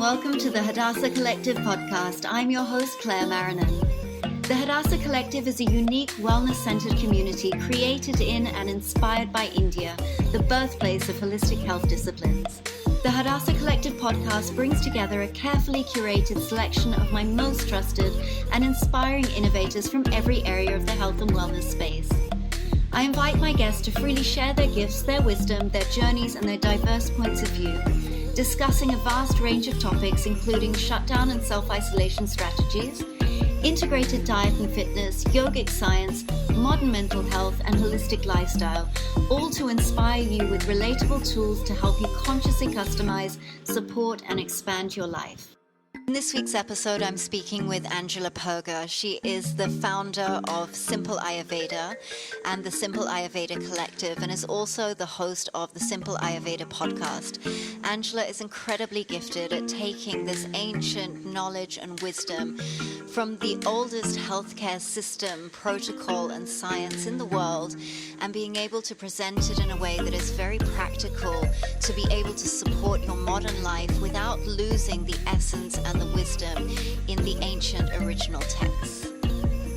welcome to the Hadassah Collective podcast. I'm your host, Claire Marrinan. The Hadassah Collective is a unique, wellness-centered community created in and inspired by India, the birthplace of holistic health disciplines. The Hadassah Collective podcast brings together a carefully curated selection of my most trusted and inspiring innovators from every area of the health and wellness space. I invite my guests to freely share their gifts, their wisdom, their journeys, and their diverse points of view, discussing a vast range of topics including shutdown and self-isolation strategies, integrated diet and fitness, yogic science, modern mental health, and holistic lifestyle, all to inspire you with relatable tools to help you consciously customize, support, and expand your life. In this week's episode, I'm speaking with Angela Perger. She is the founder of Simple Ayurveda and the Simple Ayurveda Collective, and is also the host of the Simple Ayurveda podcast. Angela is incredibly gifted at taking this ancient knowledge and wisdom from the oldest healthcare system, protocol, and science in the world, and being able to present it in a way that is very practical to be able to support your modern life without losing the essence and the wisdom in the ancient original texts.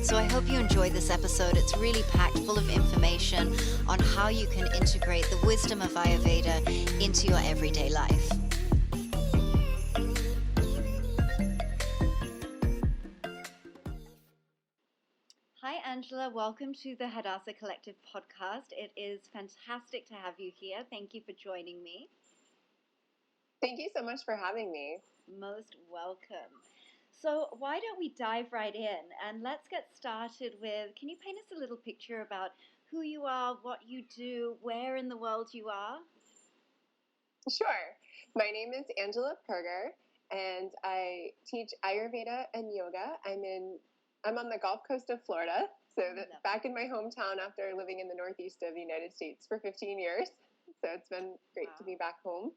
So I hope you enjoy this episode. It's really packed full of information on how you can integrate the wisdom of Ayurveda into your everyday life. Hi, Angela. Welcome to the Hadassah Collective podcast. It is fantastic to have you here. Thank you for joining me. Thank you so much for having me. Most welcome. So why don't we dive right in, and let's get started with, can you paint us a little picture about who you are, what you do, where in the world you are? Sure. My name is Angela Perger, and I teach Ayurveda and yoga. I'm on the Gulf Coast of Florida, so back in my hometown after living in the Northeast of the United States for 15 years. So it's been great to be back home.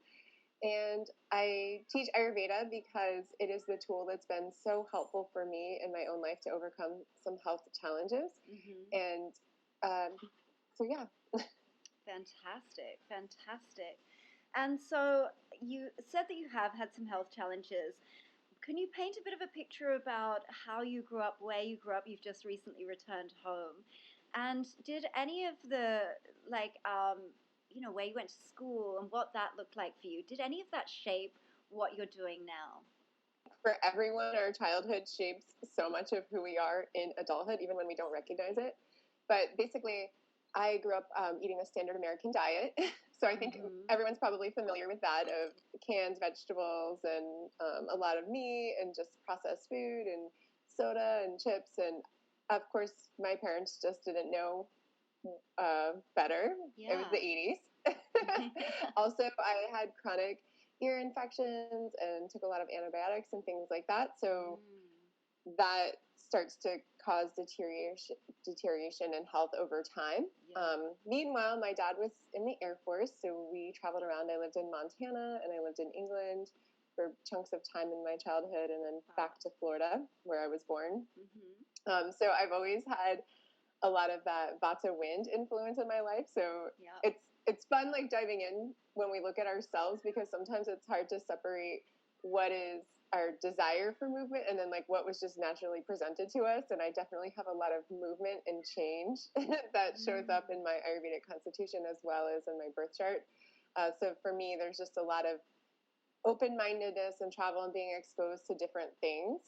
And I teach Ayurveda because it is the tool that's been so helpful for me in my own life to overcome some health challenges. Mm-hmm. And so, yeah. Fantastic. And so you said that you have had some health challenges. Can you paint a bit of a picture about how you grew up, where you grew up? You've just recently returned home. And did any of the, where you went to school and what that looked like for you, did any of that shape what you're doing now? For everyone, our childhood shapes so much of who we are in adulthood, even when we don't recognize it. But basically, I grew up eating a standard American diet. So I think everyone's probably familiar with that, of canned vegetables and a lot of meat and just processed food and soda and chips. And of course, my parents just didn't know better. Yeah. It was the 80s. Also, I had chronic ear infections and took a lot of antibiotics and things like that. So that starts to cause deterioration in health over time. Yeah. Meanwhile, my dad was in the Air Force, so we traveled around. I lived in Montana and I lived in England for chunks of time in my childhood, and then back to Florida where I was born. Mm-hmm. So I've always had a lot of that Vata wind influence in my life. So it's fun, like, diving in when we look at ourselves, because sometimes it's hard to separate what is our desire for movement and then like what was just naturally presented to us. And I definitely have a lot of movement and change that shows up in my Ayurvedic constitution as well as in my birth chart. So for me, there's just a lot of open-mindedness and travel and being exposed to different things.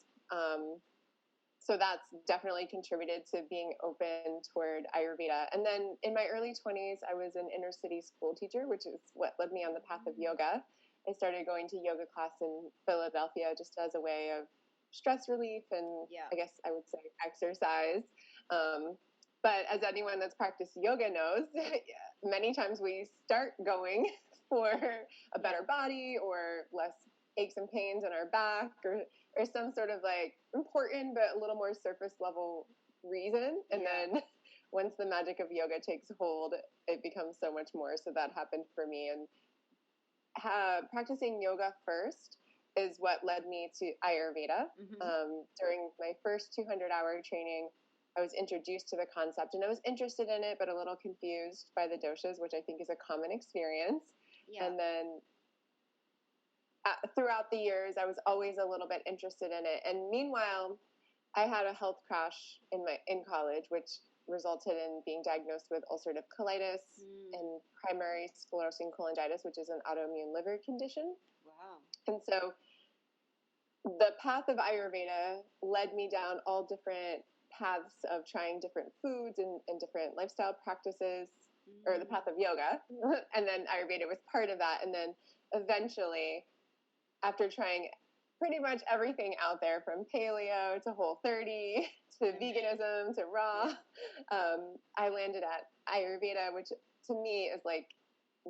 So that's definitely contributed to being open toward Ayurveda. And then in my early 20s, I was an inner city school teacher, which is what led me on the path of yoga. I started going to yoga class in Philadelphia just as a way of stress relief and I guess I would say exercise. But as anyone that's practiced yoga knows, many times we start going for a better body or less aches and pains in our back or some sort of like important but a little more surface level reason. And then once the magic of yoga takes hold, it becomes so much more. So that happened for me. And practicing yoga first is what led me to Ayurveda. Mm-hmm. During my first 200-hour training, I was introduced to the concept, and I was interested in it, but a little confused by the doshas, which I think is a common experience. Yeah. And then throughout the years, I was always a little bit interested in it. And meanwhile, I had a health crash in college, which resulted in being diagnosed with ulcerative colitis and primary sclerosing cholangitis, which is an autoimmune liver condition. Wow. And so the path of Ayurveda led me down all different paths of trying different foods and different lifestyle practices, or the path of yoga. And then Ayurveda was part of that. And then eventually, after trying pretty much everything out there, from paleo to Whole30 to veganism to raw, I landed at Ayurveda, which to me is like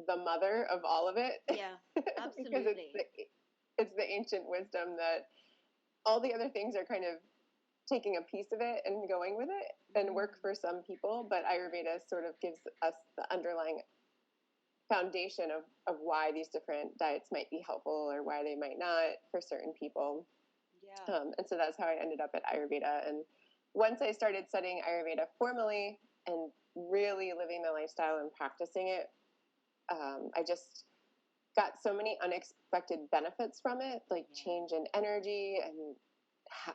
the mother of all of it. Yeah, absolutely. Because it's the ancient wisdom that all the other things are kind of taking a piece of it and going with it and work for some people, but Ayurveda sort of gives us the underlying foundation of why these different diets might be helpful or why they might not for certain people. Yeah. And so that's how I ended up at Ayurveda. And once I started studying Ayurveda formally and really living the lifestyle and practicing it, I just got so many unexpected benefits from it, like change in energy and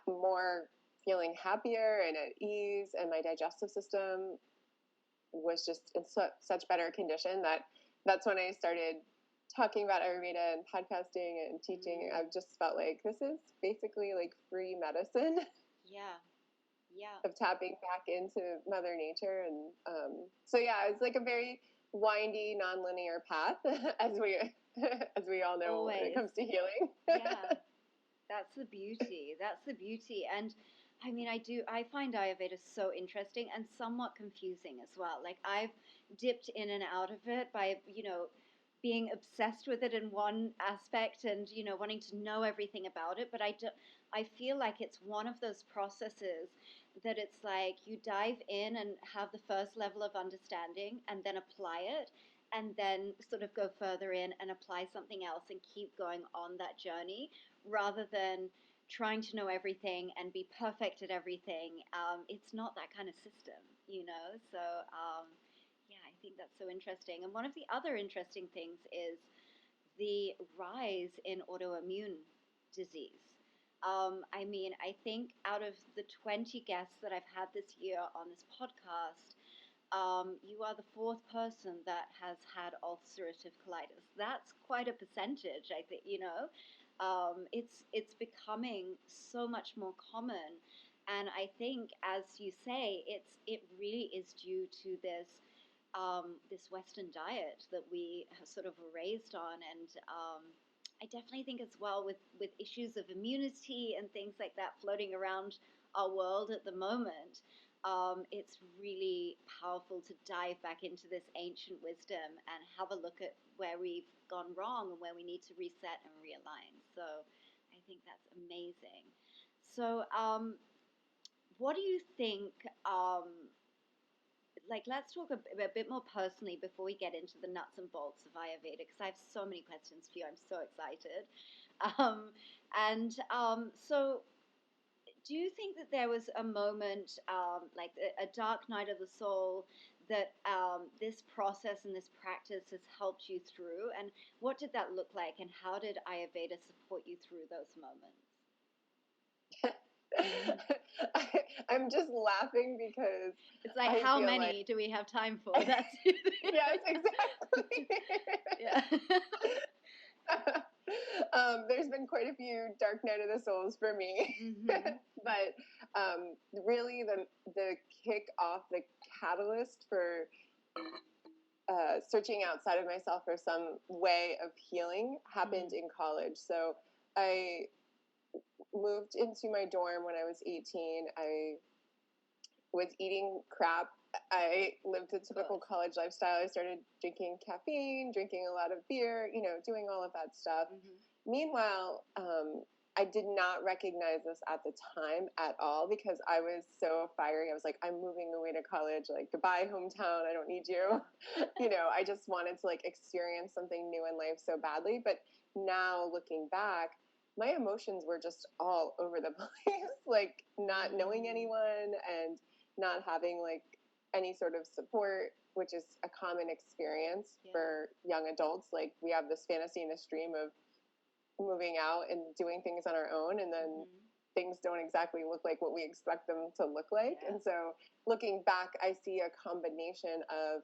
more feeling happier and at ease. And my digestive system was just in such better condition that's when I started talking about Ayurveda and podcasting and teaching. I've just felt like this is basically like free medicine. Yeah. Of tapping back into Mother Nature. And so, yeah, it's like a very windy, nonlinear path, as we all know. Always. When it comes to healing. Yeah, that's the beauty. That's the beauty. And I mean, I find Ayurveda so interesting and somewhat confusing as well. Like I've dipped in and out of it by, being obsessed with it in one aspect and, wanting to know everything about it. But I feel like it's one of those processes that it's like you dive in and have the first level of understanding and then apply it and then sort of go further in and apply something else and keep going on that journey rather than trying to know everything and be perfect at everything. It's not that kind of system, So, yeah, I think that's so interesting. And one of the other interesting things is the rise in autoimmune disease. I mean, I think out of the 20 guests that I've had this year on this podcast, you are the fourth person that has had ulcerative colitis. That's quite a percentage, I think, It's becoming so much more common. And I think, as you say, it really is due to this Western diet that we have sort of were raised on. And I definitely think as well with issues of immunity and things like that floating around our world at the moment, it's really powerful to dive back into this ancient wisdom and have a look at where we've gone wrong and where we need to reset and realign. So I think that's amazing. So what do you think, let's talk a bit more personally before we get into the nuts and bolts of Ayurveda, because I have so many questions for you. I'm so excited. So do you think that there was a moment, like a dark night of the soul, that this process and this practice has helped you through? And what did that look like? And how did Ayurveda support you through those moments? I'm just laughing because it's like, how many do we have time for? That's yes, exactly. Yeah. There's been quite a few dark night of the souls for me, but really the kick off, the catalyst for searching outside of myself for some way of healing happened in college. So I moved into my dorm when I was 18. I was eating crap. I lived a typical college lifestyle. I started drinking caffeine, drinking a lot of beer, doing all of that stuff. Meanwhile, I did not recognize this at the time at all because I was so fiery. I was like, I'm moving away to college, like, goodbye, hometown. I don't need you. I just wanted to experience something new in life so badly. But now looking back, my emotions were just all over the place, not knowing anyone and not having any sort of support, which is a common experience for young adults. We have this fantasy and this dream of moving out and doing things on our own, and then things don't exactly look like what we expect them to look like. Yeah. And so looking back, I see a combination of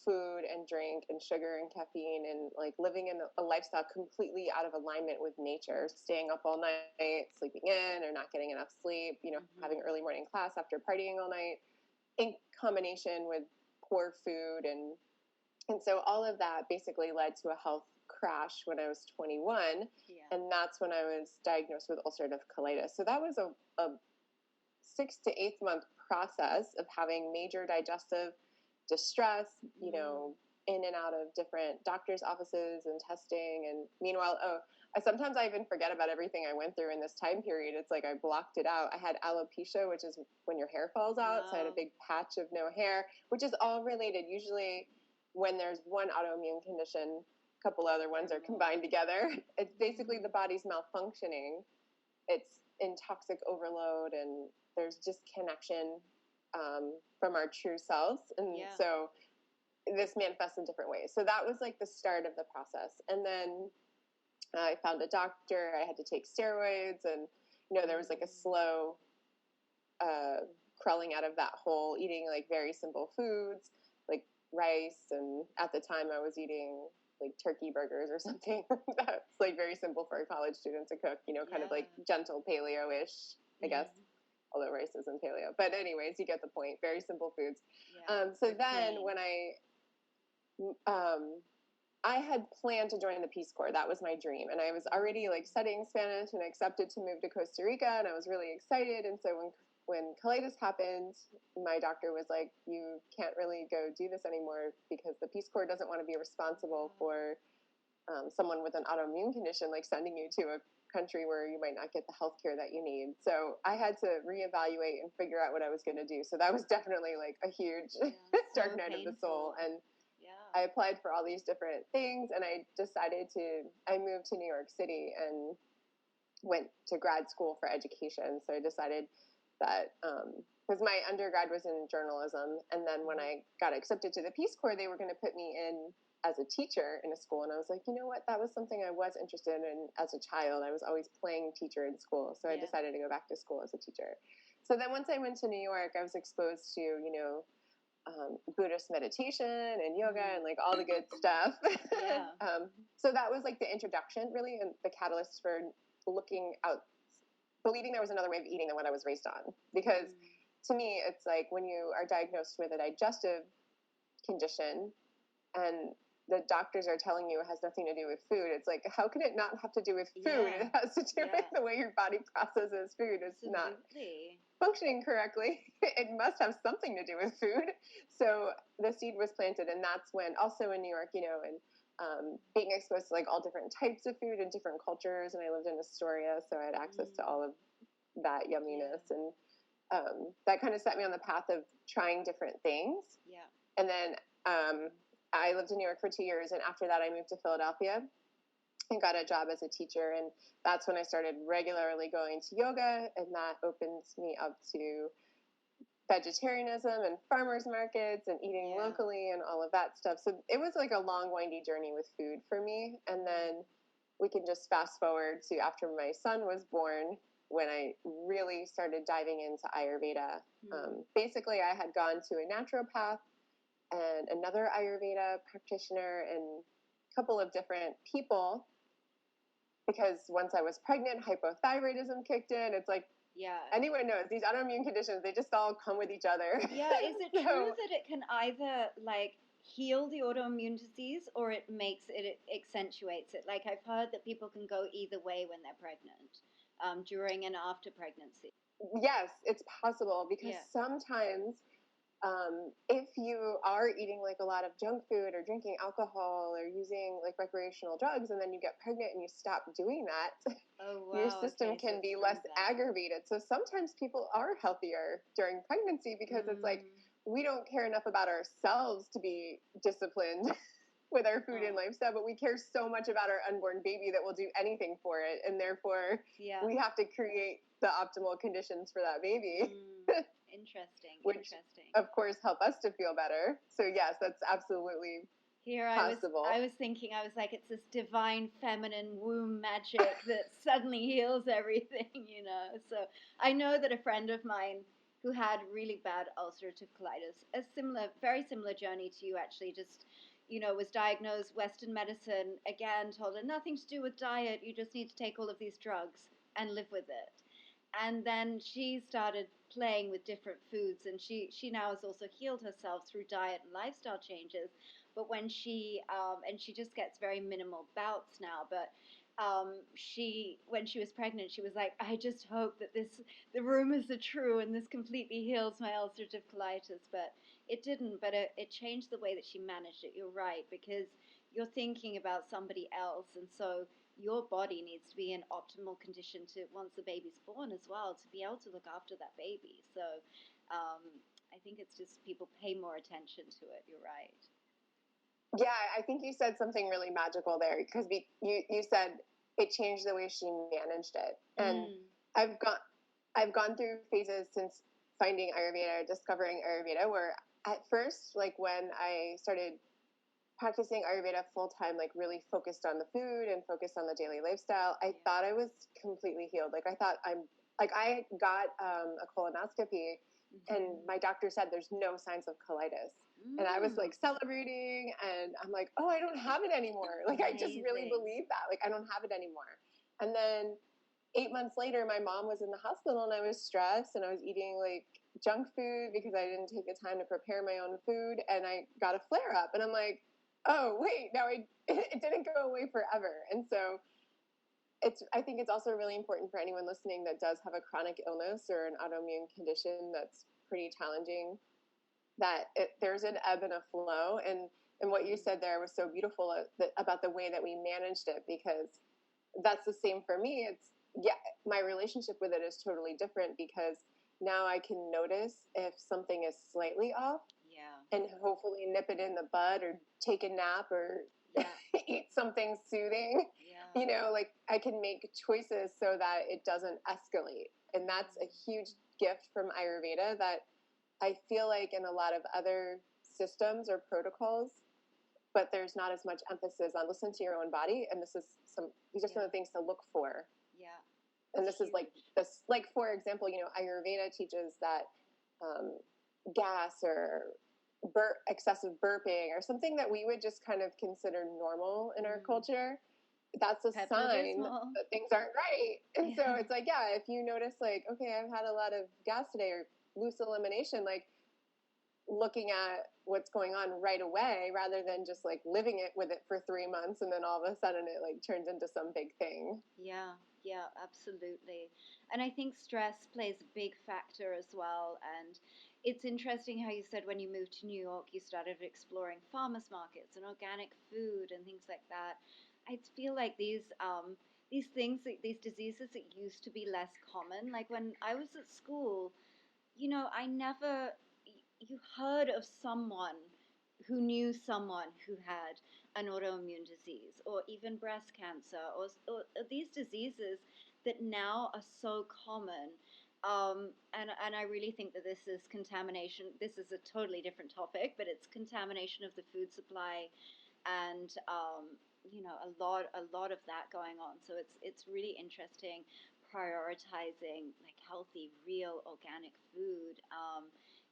food and drink and sugar and caffeine and like living in a lifestyle completely out of alignment with nature, staying up all night, sleeping in or not getting enough sleep, you know, having early morning class after partying all night, in combination with poor food. And so all of that basically led to a health crash when I was 21. Yeah. And that's when I was diagnosed with ulcerative colitis. So that was a 6 to 8 month process of having major digestive distress, you know, in and out of different doctor's offices and testing. And meanwhile, sometimes I even forget about everything I went through in this time period. It's like I blocked it out. I had alopecia, which is when your hair falls out. So I had a big patch of no hair, which is all related. Usually when there's one autoimmune condition, a couple other ones are combined together. It's basically the body's malfunctioning. It's in toxic overload, and there's disconnection from our true selves. And so this manifests in different ways. So that was like the start of the process. And then I found a doctor. I had to take steroids, and, you know, there was like a slow crawling out of that hole, eating like very simple foods, like rice. And at the time I was eating like turkey burgers or something that's like very simple for a college student to cook, you know, kind of like gentle paleo-ish, I guess. Although rice isn't paleo. But anyways, you get the point. Very simple foods. So then when I had planned to join the Peace Corps. That was my dream. And I was already like studying Spanish and accepted to move to Costa Rica. And I was really excited. And so when colitis happened, my doctor was like, you can't really go do this anymore because the Peace Corps doesn't want to be responsible for someone with an autoimmune condition, like sending you to a country where you might not get the health care that you need. So I had to reevaluate and figure out what I was going to do. So that was definitely like a huge dark night of the soul. And I applied for all these different things, and I moved to New York City and went to grad school for education. So I decided that, because my undergrad was in journalism, and then when I got accepted to the Peace Corps, they were going to put me in as a teacher in a school. And I was like, you know what, that was something I was interested in as a child. I was always playing teacher in school. So I decided to go back to school as a teacher. So then once I went to New York, I was exposed to, you know, Buddhist meditation and yoga and like all the good stuff. So that was like the introduction really, and the catalyst for believing there was another way of eating than what I was raised on. Because to me, it's like when you are diagnosed with a digestive condition and the doctors are telling you it has nothing to do with food, it's like, how can it not have to do with food? It has to do with the way your body processes food. It's not functioning correctly. It must have something to do with food. So the seed was planted, and that's when, also in New York, you know, and being exposed to like all different types of food and different cultures, and I lived in Astoria, so I had access to all of that yumminess, and that kind of set me on the path of trying different things. And then I lived in New York for 2 years, and after that I moved to Philadelphia and got a job as a teacher, and that's when I started regularly going to yoga, and that opened me up to vegetarianism and farmers markets and eating locally and all of that stuff. So it was like a long, windy journey with food for me. And then we can just fast forward to after my son was born, when I really started diving into Ayurveda. Basically, I had gone to a naturopath and another Ayurveda practitioner and a couple of different people, because once I was pregnant, hypothyroidism kicked in. It's like, anyone knows these autoimmune conditions, they just all come with each other. Is it true that it can either like heal the autoimmune disease or it accentuates it? Like I've heard that people can go either way when they're pregnant, during and after pregnancy. Yes, it's possible, because sometimes if you are eating like a lot of junk food or drinking alcohol or using like recreational drugs, and then you get pregnant and you stop doing that, your system can be less aggravated. So sometimes people are healthier during pregnancy because it's like, we don't care enough about ourselves to be disciplined with our food and lifestyle, but we care so much about our unborn baby that we'll do anything for it. And therefore we have to create the optimal conditions for that baby. Interesting. Which, of course, help us to feel better. So yes, that's absolutely possible. I was thinking, I was like, it's this divine feminine womb magic that suddenly heals everything, you know. So I know that a friend of mine who had really bad ulcerative colitis, a similar, very similar journey to you actually, just, you know, was diagnosed Western medicine, again, told her nothing to do with diet, you just need to take all of these drugs and live with it. And then she started playing with different foods, and she now has also healed herself through diet and lifestyle changes. But when she just gets very minimal bouts now, but when she was pregnant, she was like, I just hope that the rumors are true and this completely heals my ulcerative colitis. But it didn't. But it changed the way that she managed it. You're right, because you're thinking about somebody else, and so your body needs to be in optimal condition to, once the baby's born as well, to be able to look after that baby. So I think it's just people pay more attention to it. You're right. Yeah, I think you said something really magical there, because you said it changed the way she managed it. And I've gone through phases since finding Ayurveda, discovering Ayurveda, where at first, like when I started practicing Ayurveda full time, like really focused on the food and focused on the daily lifestyle, I thought I was completely healed. Like I thought I got a colonoscopy, and my doctor said there's no signs of colitis. And I was like celebrating, and I'm like, oh, I don't have it anymore. Like, I just really believe that. Like, I don't have it anymore. And then 8 months later, my mom was in the hospital, and I was stressed, and I was eating like junk food because I didn't take the time to prepare my own food. And I got a flare up, and I'm like, oh, wait, now it didn't go away forever. And so I think it's also really important for anyone listening that does have a chronic illness or an autoimmune condition that's pretty challenging, that there's an ebb and a flow. And what you said there was so beautiful about the way that we managed it, because that's the same for me. My relationship with it is totally different, because now I can notice if something is slightly off, and hopefully nip it in the bud, or take a nap, or eat something soothing. You know, like I can make choices so that it doesn't escalate. And that's a huge gift from Ayurveda that I feel like in a lot of other systems or protocols, but there's not as much emphasis on listen to your own body. And these are some of the things to look for. Yeah. And this is like, for example, you know, Ayurveda teaches that gas or excessive burping, or something that we would just kind of consider normal in our culture, that's a sign that things aren't right. And so it's like, if you notice like, okay, I've had a lot of gas today, or loose elimination, like looking at what's going on right away, rather than just like living with it for 3 months, and then all of a sudden it like turns into some big thing. Yeah, absolutely. And I think stress plays a big factor as well. And it's interesting how you said when you moved to New York, you started exploring farmers markets and organic food and things like that. I feel like these things, these diseases that used to be less common, like when I was at school, you know, you heard of someone who knew someone who had an autoimmune disease, or even breast cancer, or these diseases that now are so common. And I really think that this is contamination. This is a totally different topic, but it's contamination of the food supply, and you know, a lot of that going on. So it's really interesting prioritizing like healthy, real, organic food,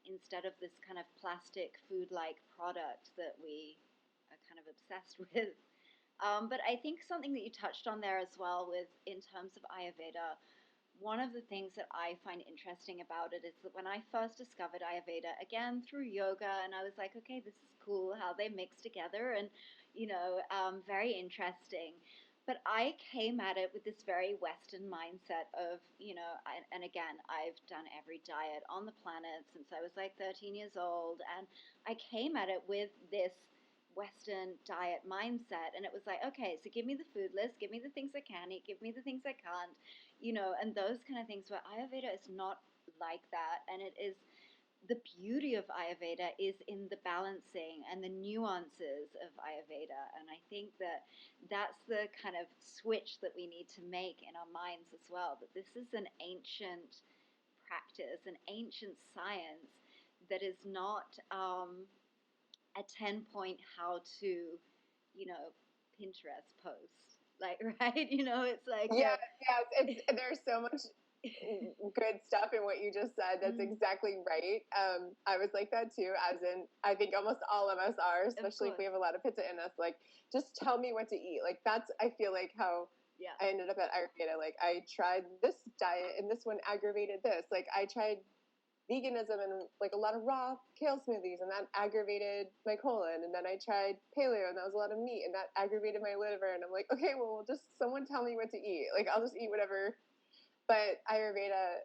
instead of this kind of plastic food-like product that we are kind of obsessed with. But I think something that you touched on there as well, with in terms of Ayurveda, one of the things that I find interesting about it is that when I first discovered Ayurveda, again through yoga, and I was like, okay, this is cool how they mix together, and you know, very interesting. But I came at it with this very Western mindset of, you know, and again, I've done every diet on the planet since I was like 13 years old, and I came at it with this Western diet mindset, and it was like, okay, so give me the food list, give me the things I can eat, give me the things I can't, you know, and those kind of things, where Ayurveda is not like that. And it is, the beauty of Ayurveda is in the balancing and the nuances of Ayurveda. And I think that that's the kind of switch that we need to make in our minds as well, that this is an ancient practice, an ancient science that is not a 10-point how to, Pinterest post. Like, right? It's like, yes, there's so much good stuff in what you just said. That's exactly right. I was like that too, as in, I think almost all of us are, especially if we have a lot of pitta in us. Like, just tell me what to eat. Like, that's, I feel like, how I ended up at Ayurveda. Like, I tried this diet and this one aggravated this. Like, I tried veganism and like a lot of raw kale smoothies, and that aggravated my colon. And then I tried paleo, and that was a lot of meat, and that aggravated my liver. And I'm like, okay, well, just someone tell me what to eat. Like, I'll just eat whatever. But Ayurveda,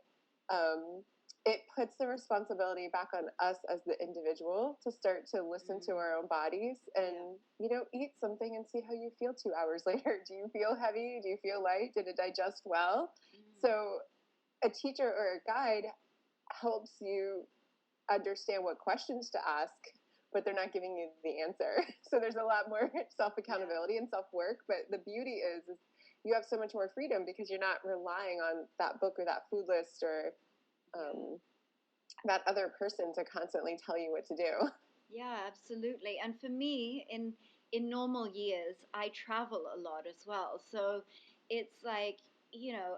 it puts the responsibility back on us as the individual to start to listen to our own bodies and, eat something and see how you feel 2 hours later. Do you feel heavy? Do you feel light? Did it digest well? So a teacher or a guide helps you understand what questions to ask, but they're not giving you the answer. So there's a lot more self-accountability and self-work. But the beauty is you have so much more freedom because you're not relying on that book or that food list or that other person to constantly tell you what to do. Yeah, absolutely. And for me, in normal years, I travel a lot as well. So it's like,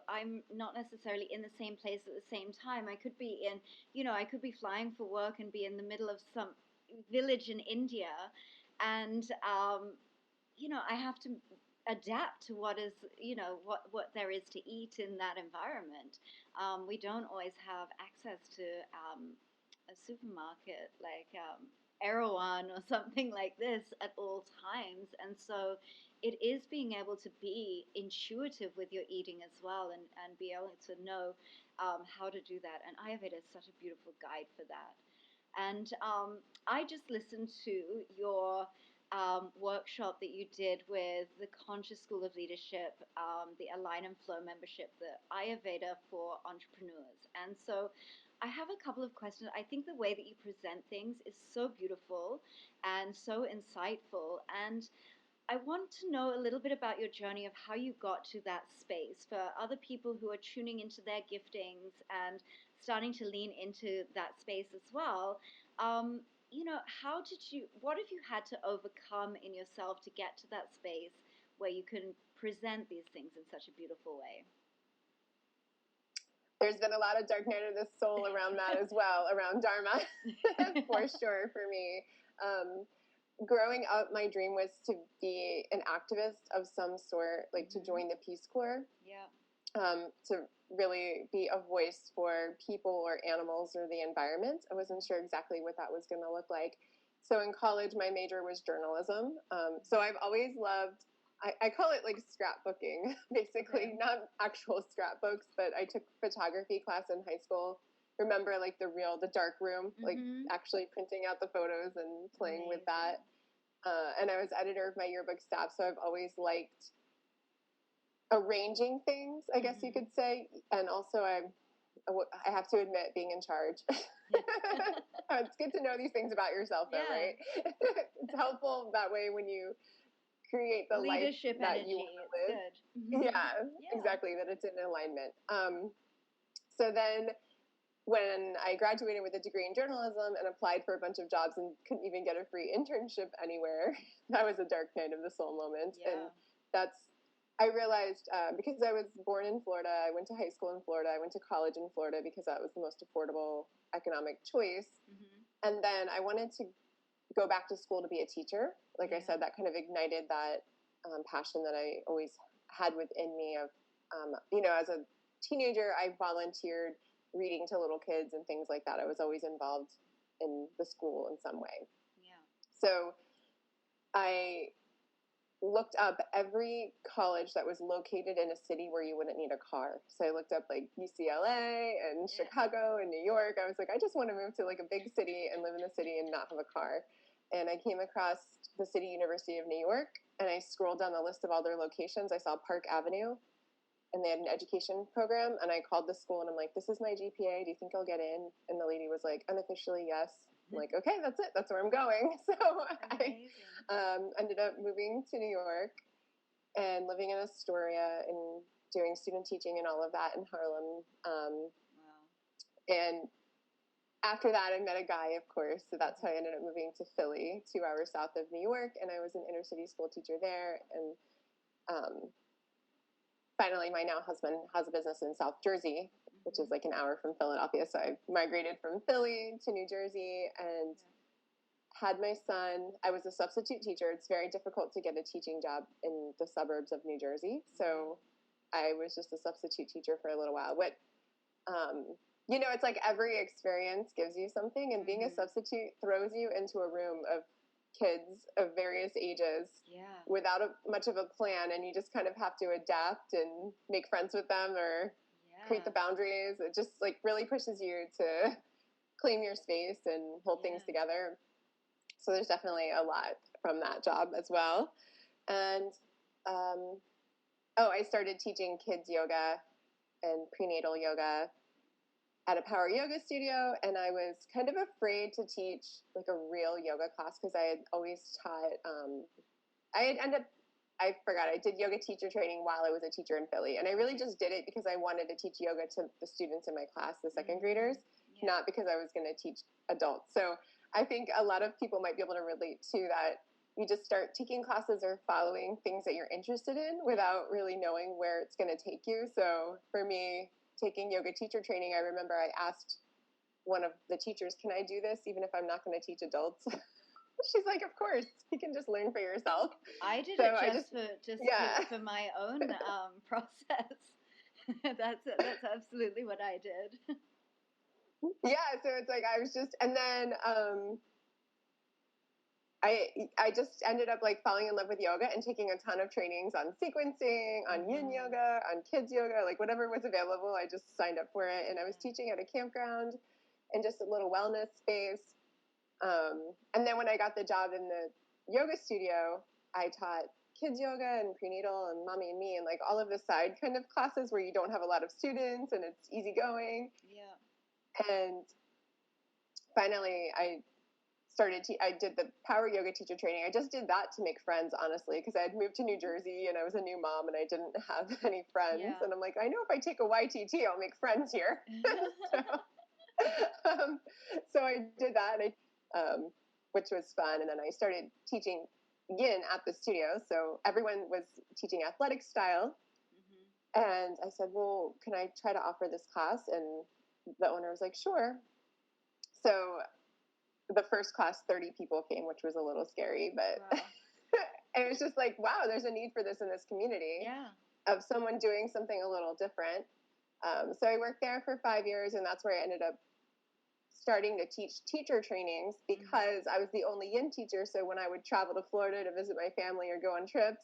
I'm not necessarily in the same place at the same time. I could be I could be flying for work and be in the middle of some village in India, and I have to adapt to what is, what there is to eat in that environment. We don't always have access to a supermarket like Erewhon or something like this at all times. And so it is being able to be intuitive with your eating as well, and be able to know how to do that. And Ayurveda is such a beautiful guide for that. And I just listened to your workshop that you did with the Conscious School of Leadership, the Align and Flow membership, the Ayurveda for Entrepreneurs. And so I have a couple of questions. I think the way that you present things is so beautiful and so insightful. And I want to know a little bit about your journey of how you got to that space for other people who are tuning into their giftings and starting to lean into that space as well. What have you had to overcome in yourself to get to that space where you can present these things in such a beautiful way? There's been a lot of dark night of the soul around that as well, around Dharma, for sure, for me. Growing up, my dream was to be an activist of some sort, like to join the Peace Corps. To really be a voice for people or animals or the environment. I wasn't sure exactly what that was going to look like. So in college, my major was journalism. So I've always loved, I call it like scrapbooking, basically, not actual scrapbooks, but I took photography class in high school. Remember like the dark room, like actually printing out the photos and playing with that. And I was editor of my yearbook staff. So I've always liked arranging things, I guess you could say. And also I have to admit, being in charge. It's good to know these things about yourself though, right? It's helpful that way when you create the leadership life that energy. you want to live. Yeah, exactly, that it's in alignment. So then when I graduated with a degree in journalism and applied for a bunch of jobs and couldn't even get a free internship anywhere, that was a dark night of the soul moment. And I realized, because I was born in Florida, I went to high school in Florida, I went to college in Florida because that was the most affordable economic choice. And then I wanted to go back to school to be a teacher. Like I said, that kind of ignited that passion that I always had within me of, as a teenager, I volunteered reading to little kids and things like that. I was always involved in the school in some way. So I looked up every college that was located in a city where you wouldn't need a car. So I looked up like UCLA and Chicago and New York. I was like, I just want to move to like a big city and live in the city and not have a car. And I came across the City University of New York, and I scrolled down the list of all their locations. I saw Park Avenue, and they had an education program. And I called the school and I'm like, this is my GPA. Do you think I'll get in? And the lady was like, unofficially, yes. I'm like, okay, that's it. That's where I'm going. So I ended up moving to New York and living in Astoria and doing student teaching and all of that in Harlem. And after that, I met a guy, of course. So that's how I ended up moving to Philly, 2 hours south of New York. And I was an inner city school teacher there. And finally, my now husband has a business in South Jersey, which is like an hour from Philadelphia. So I migrated from Philly to New Jersey and had my son. I was a substitute teacher. It's very difficult to get a teaching job in the suburbs of New Jersey. So I was just a substitute teacher for a little while. You know, it's like every experience gives you something, and being a substitute throws you into a room of kids of various ages without much of a plan, and you just kind of have to adapt and make friends with them or create the boundaries. It just like really pushes you to claim your space and hold things together. So there's definitely a lot from that job as well. And I started teaching kids yoga and prenatal yoga at a power yoga studio, and I was kind of afraid to teach like a real yoga class because I had always taught. I did yoga teacher training while I was a teacher in Philly, and I really just did it because I wanted to teach yoga to the students in my class, the second graders, not because I was going to teach adults. So I think a lot of people might be able to relate to that. You just start taking classes or following things that you're interested in without really knowing where it's going to take you. So for me, taking yoga teacher training, I remember I asked one of the teachers, can I do this even if I'm not going to teach adults? She's like, of course, you can just learn for yourself. I did it for my own process. That's absolutely what I did. Yeah, so it's like I was just, and then I just ended up like falling in love with yoga and taking a ton of trainings on sequencing, on yin yoga, on kids yoga, like whatever was available. I just signed up for it, and I was teaching at a campground in just a little wellness space. And then when I got the job in the yoga studio, I taught kids yoga and prenatal and mommy and me and like all of the side kind of classes where you don't have a lot of students and it's easygoing. Yeah. And finally, I did the power yoga teacher training. I just did that to make friends, honestly, because I had moved to New Jersey and I was a new mom and I didn't have any friends. Yeah. And I'm like, I know if I take a YTT, I'll make friends here. So I did that, and which was fun. And then I started teaching yin at the studio. So everyone was teaching athletic style. And I said, well, can I try to offer this class? And the owner was like, sure. So the first class, 30 people came, which was a little scary, but wow. It was just like, wow, there's a need for this in this community of someone doing something a little different. So I worked there for 5 years, and that's where I ended up starting to teach teacher trainings because I was the only yin teacher. So when I would travel to Florida to visit my family or go on trips,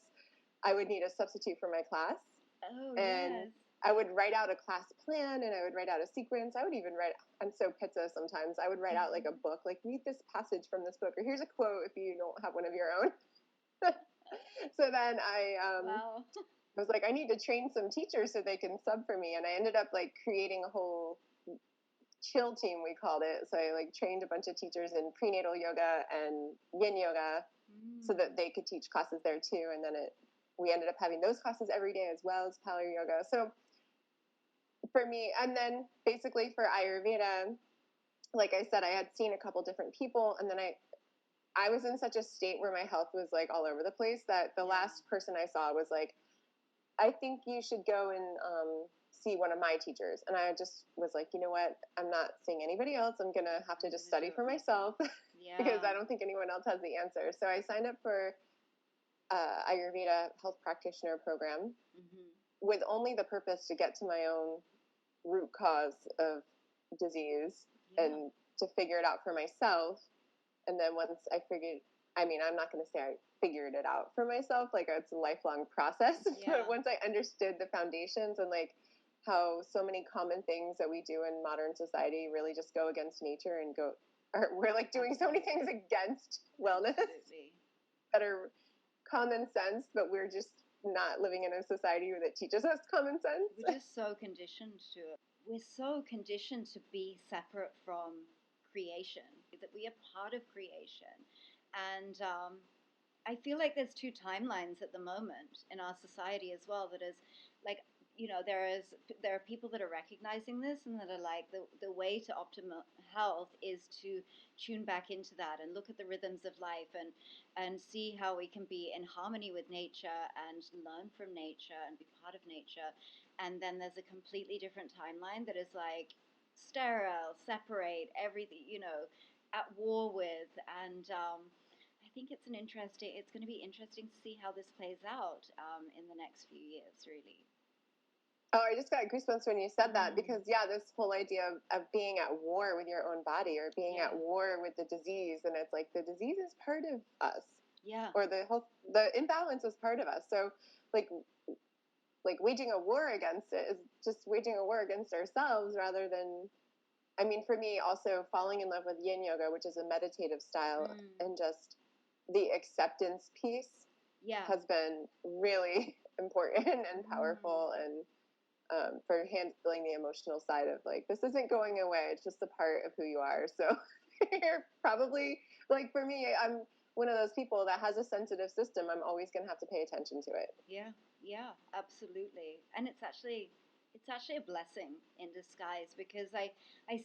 I would need a substitute for my class. Oh, and yes. I would write out a class plan, and I would write out a sequence. I would even write, I'm so pizza sometimes, I would write out like a book, like read this passage from this book, or here's a quote if you don't have one of your own. So then I was like, I need to train some teachers so they can sub for me. And I ended up like creating a whole chill team, we called it. So I like trained a bunch of teachers in prenatal yoga and yin yoga so that they could teach classes there too. And then we ended up having those classes every day as well as power yoga. So for me, and then basically for Ayurveda, like I said, I had seen a couple different people, and then I was in such a state where my health was like all over the place that the last person I saw was like, I think you should go and see one of my teachers. And I just was like, you know what? I'm not seeing anybody else. I'm going to have to just study for myself because I don't think anyone else has the answer. So I signed up for Ayurveda health practitioner program with only the purpose to get to my own root cause of disease and to figure it out for myself. And then once I figured, I mean, I'm not going to say I figured it out for myself, like it's a lifelong process, but once I understood the foundations and like how so many common things that we do in modern society really just go against nature and we're like doing so many things against wellness that are common sense, but we're just not living in a society that teaches us common sense. We're just so conditioned to it. We're so conditioned to be separate from creation, that we are part of creation. And I feel like there's two timelines at the moment in our society as well. That is like, there are people that are recognizing this and that are like the way to optimal health is to tune back into that and look at the rhythms of life and see how we can be in harmony with nature and learn from nature and be part of nature. And then there's a completely different timeline that is like sterile, separate, everything, at war with. And I think it's going to be interesting to see how this plays out in the next few years, really. Oh, I just got goosebumps when you said that, because this whole idea of being at war with your own body or being at war with the disease, and it's like the disease is part of us. Yeah. Or the imbalance is part of us. So like waging a war against it is just waging a war against ourselves rather than, I mean, for me also falling in love with yin yoga, which is a meditative style, and just the acceptance piece has been really important and powerful, and for handling the emotional side of like, this isn't going away. It's just a part of who you are. So you're probably, like, for me, I'm one of those people that has a sensitive system. I'm always going to have to pay attention to it. Yeah, absolutely. And it's actually a blessing in disguise, because I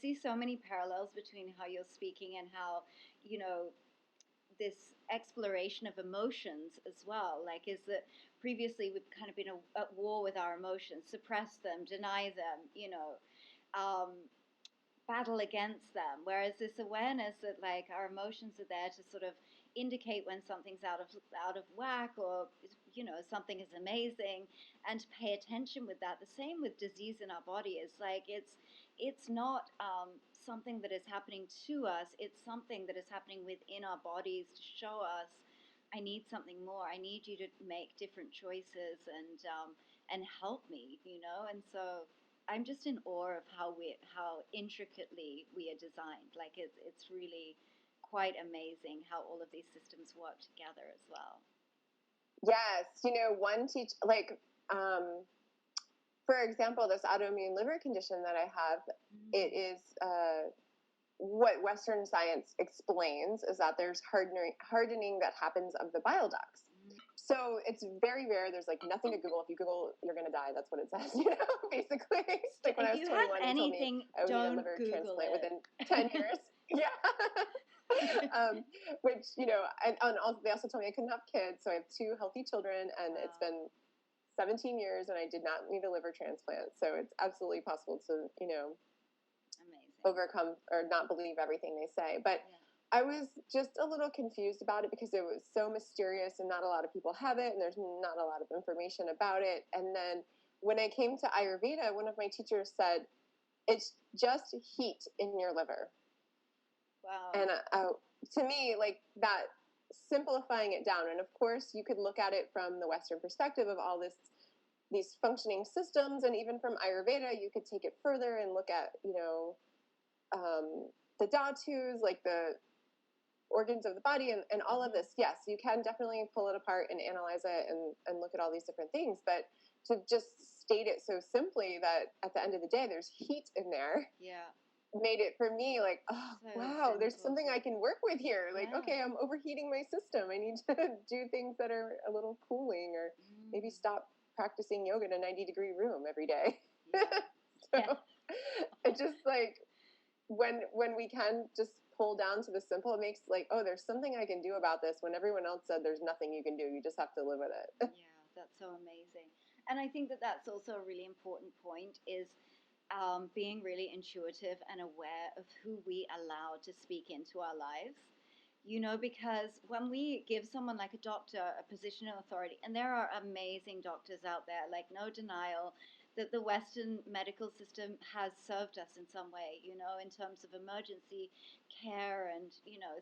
see so many parallels between how you're speaking and how, this exploration of emotions as well. Like, is that previously we've kind of been at war with our emotions, suppress them, deny them, battle against them. Whereas this awareness that like our emotions are there to sort of indicate when something's out of whack, or something is amazing, and to pay attention with that. The same with disease in our body. Is like it's not something that is happening to us. It's something that is happening within our bodies to show us, I need something more. I need you to make different choices and help me, And so I'm just in awe of how intricately we are designed. Like it's really quite amazing how all of these systems work together as well. Yes, for example, this autoimmune liver condition that I have, it is what Western science explains is that there's hardening that happens of the bile ducts. So it's very rare. There's like nothing to Google. If you Google, you're going to die. That's what it says, basically. Like when I was 21, they told me I would need a liver transplant within 10 years. Yeah. Which, and also, they also told me I couldn't have kids. So I have 2 healthy children, and it's been 17 years and I did not need a liver transplant. So it's absolutely possible to, amazing, overcome or not believe everything they say. But I was just a little confused about it because it was so mysterious and not a lot of people have it, and there's not a lot of information about it. And then when I came to Ayurveda, one of my teachers said, it's just heat in your liver. Wow. And to me, like that, simplifying it down. And of course, you could look at it from the Western perspective of all these functioning systems. And even from Ayurveda, you could take it further and look at, the dhatus, like the organs of the body and all of this. Yes, you can definitely pull it apart and analyze it and look at all these different things. But to just state it so simply that at the end of the day, there's heat in there. Yeah. Made it for me like, oh, so wow, simple. There's something I can work with here. Like, okay, I'm overheating my system. I need to do things that are a little cooling, or maybe stop practicing yoga in a 90-degree room every day. So it just like, when we can just pull down to the simple, it makes like, oh, there's something I can do about this when everyone else said there's nothing you can do. You just have to live with it. Yeah, that's so amazing. And I think that that's also a really important point is being really intuitive and aware of who we allow to speak into our lives. Because when we give someone like a doctor a position of authority, and there are amazing doctors out there, like no denial that the Western medical system has served us in some way, in terms of emergency care and,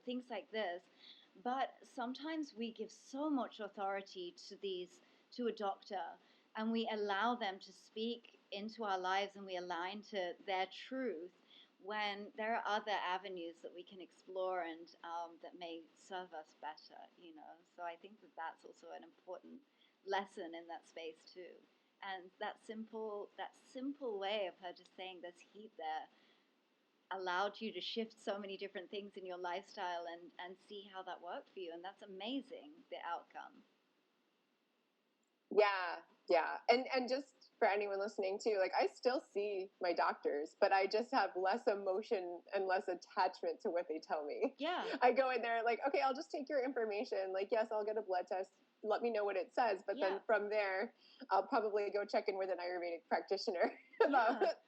things like this. But sometimes we give so much authority to a doctor, and we allow them to speak into our lives, and we align to their truth, when there are other avenues that we can explore and that may serve us better, So I think that that's also an important lesson in that space too. And that simple way of her just saying there's heat there allowed you to shift so many different things in your lifestyle and see how that worked for you. And that's amazing, the outcome. Yeah. And just for anyone listening too, like I still see my doctors, but I just have less emotion and less attachment to what they tell me. Yeah. I go in there like, okay, I'll just take your information. Like, yes, I'll get a blood test. Let me know what it says. But then from there, I'll probably go check in with an Ayurvedic practitioner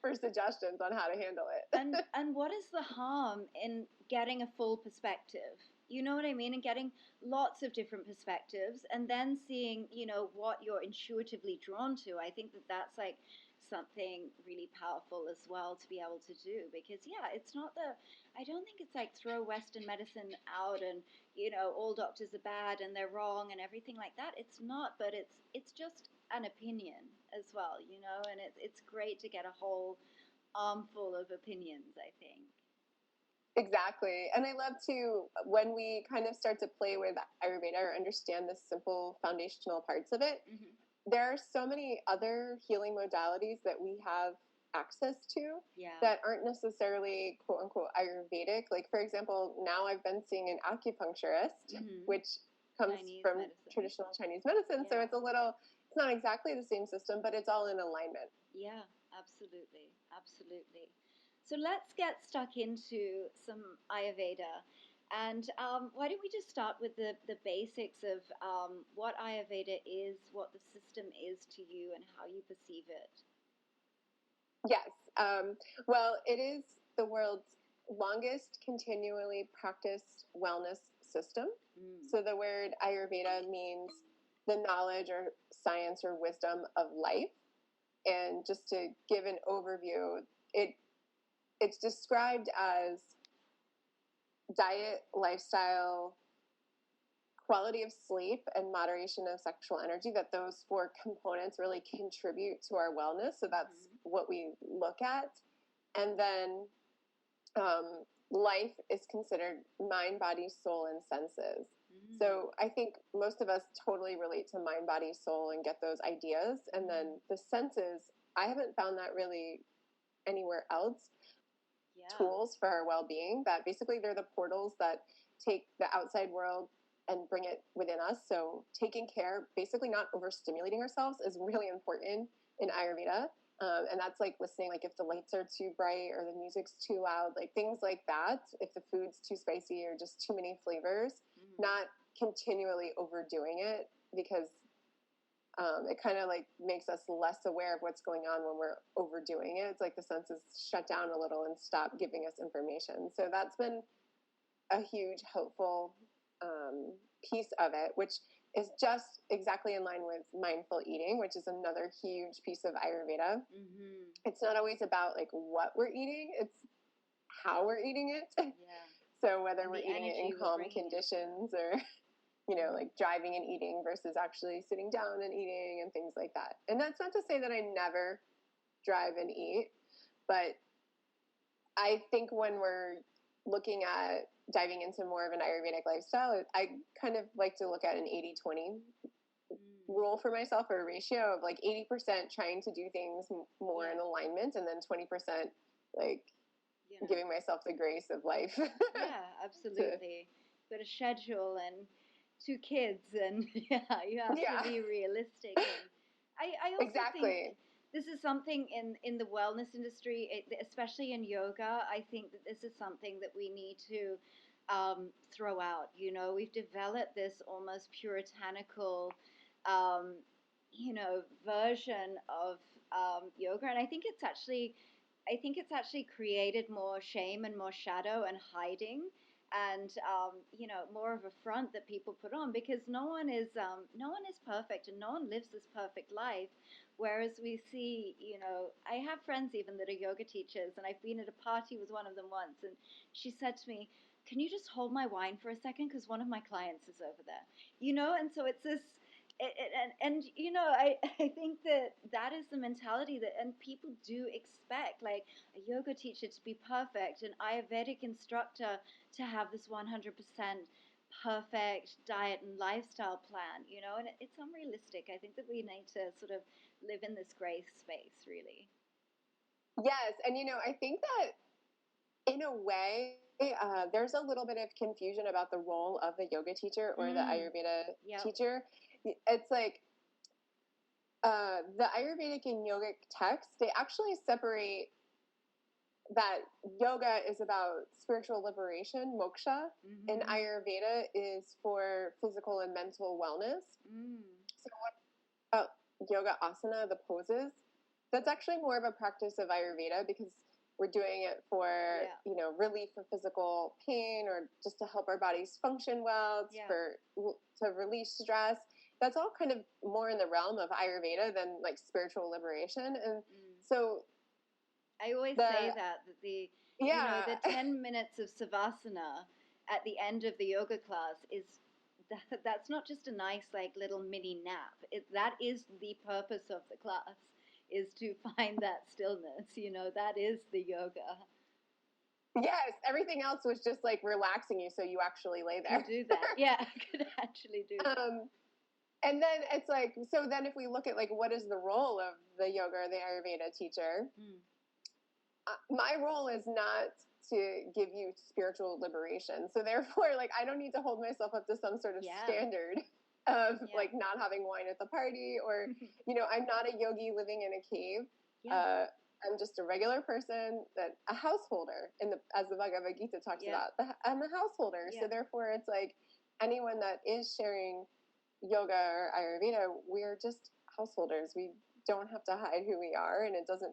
for suggestions on how to handle it. And what is the harm in getting a full perspective? You know what I mean? And getting lots of different perspectives and then seeing, you know, what you're intuitively drawn to. I think that that's like something really powerful as well to be able to do, because it's not I don't think it's like throw Western medicine out and, you know, all doctors are bad and they're wrong and everything like that. It's not, but it's just an opinion as well, you know, and it's great to get a whole armful of opinions, I think. Exactly. And I love to, when we kind of start to play with Ayurveda or understand the simple foundational parts of it, there are so many other healing modalities that we have access to that aren't necessarily quote unquote Ayurvedic. Like, for example, now I've been seeing an acupuncturist, which comes from traditional Chinese medicine. So it's not exactly the same system, but it's all in alignment. Yeah, absolutely. Absolutely. So let's get stuck into some Ayurveda. And why don't we just start with the basics of what Ayurveda is, what the system is to you, and how you perceive it? Yes. Well, it is the world's longest continually practiced wellness system. So the word Ayurveda means the knowledge or science or wisdom of life. And just to give an overview, it's described as diet, lifestyle, quality of sleep, and moderation of sexual energy, that those four components really contribute to our wellness. So that's what we look at. And then life is considered mind, body, soul, and senses. So I think most of us totally relate to mind, body, soul and get those ideas. And then the senses, I haven't found that really anywhere else. Tools for our well-being, that basically they're the portals that take the outside world and bring it within us. So taking care, basically not overstimulating ourselves, is really important in Ayurveda. And that's like listening, like if the lights are too bright or the music's too loud, like things like that, if the food's too spicy or just too many flavors, not continually overdoing it, because it kind of like makes us less aware of what's going on when we're overdoing it. It's like the senses shut down a little and stop giving us information. So that's been a huge helpful piece of it, which is just exactly in line with mindful eating, which is another huge piece of Ayurveda. It's not always about like what we're eating, it's how we're eating it. So whether we're eating it in calm conditions or, you know, like driving and eating versus actually sitting down and eating and things like that. And that's not to say that I never drive and eat, but I think when we're looking at diving into more of an Ayurvedic lifestyle, I kind of like to look at an 80-20 rule for myself, or a ratio of like 80% trying to do things more in alignment, and then 20% like giving myself the grace of life. Yeah, absolutely. Got a schedule and 2 kids, and you have to be realistic. And I also think this is something in the wellness industry, especially in yoga. I think that this is something that we need to throw out. You know, we've developed this almost puritanical, version of yoga, and I think it's actually created more shame and more shadow and hiding, and more of a front that people put on, because no one is perfect and no one lives this perfect life. Whereas we see, I have friends even that are yoga teachers, and I've been at a party with one of them once, and she said to me, "Can you just hold my wine for a second? Because one of my clients is over there." And so it's this. I think that is the mentality and people do expect like a yoga teacher to be perfect, an Ayurvedic instructor to have this 100% perfect diet and lifestyle plan, and it's unrealistic. I think that we need to sort of live in this gray space, really. Yes, and I think that in a way, there's a little bit of confusion about the role of the yoga teacher or the Ayurveda teacher. It's like, The Ayurvedic and yogic texts, they actually separate that yoga is about spiritual liberation, moksha, and Ayurveda is for physical and mental wellness. So what about yoga asana, the poses? That's actually more of a practice of Ayurveda because we're doing it for, relief of physical pain or just to help our bodies function well, to release stress. That's all kind of more in the realm of Ayurveda than like spiritual liberation. And so I always say that the 10 minutes of savasana at the end of the yoga class that's not just a nice like little mini nap. That is the purpose of the class, is to find that stillness. That is the yoga. Yes, everything else was just like relaxing you, so you actually lay there. Could do that. Yeah, I could actually do that. And then it's like, so then if we look at like what is the role of the yoga or the Ayurveda teacher, my role is not to give you spiritual liberation. So therefore, like, I don't need to hold myself up to some sort of standard of like not having wine at the party or, I'm not a yogi living in a cave. I'm just a regular person, a householder, as the Bhagavad Gita talks about. I'm a householder. So therefore, it's like anyone that is sharing yoga or Ayurveda, we're just householders. We don't have to hide who we are, and it doesn't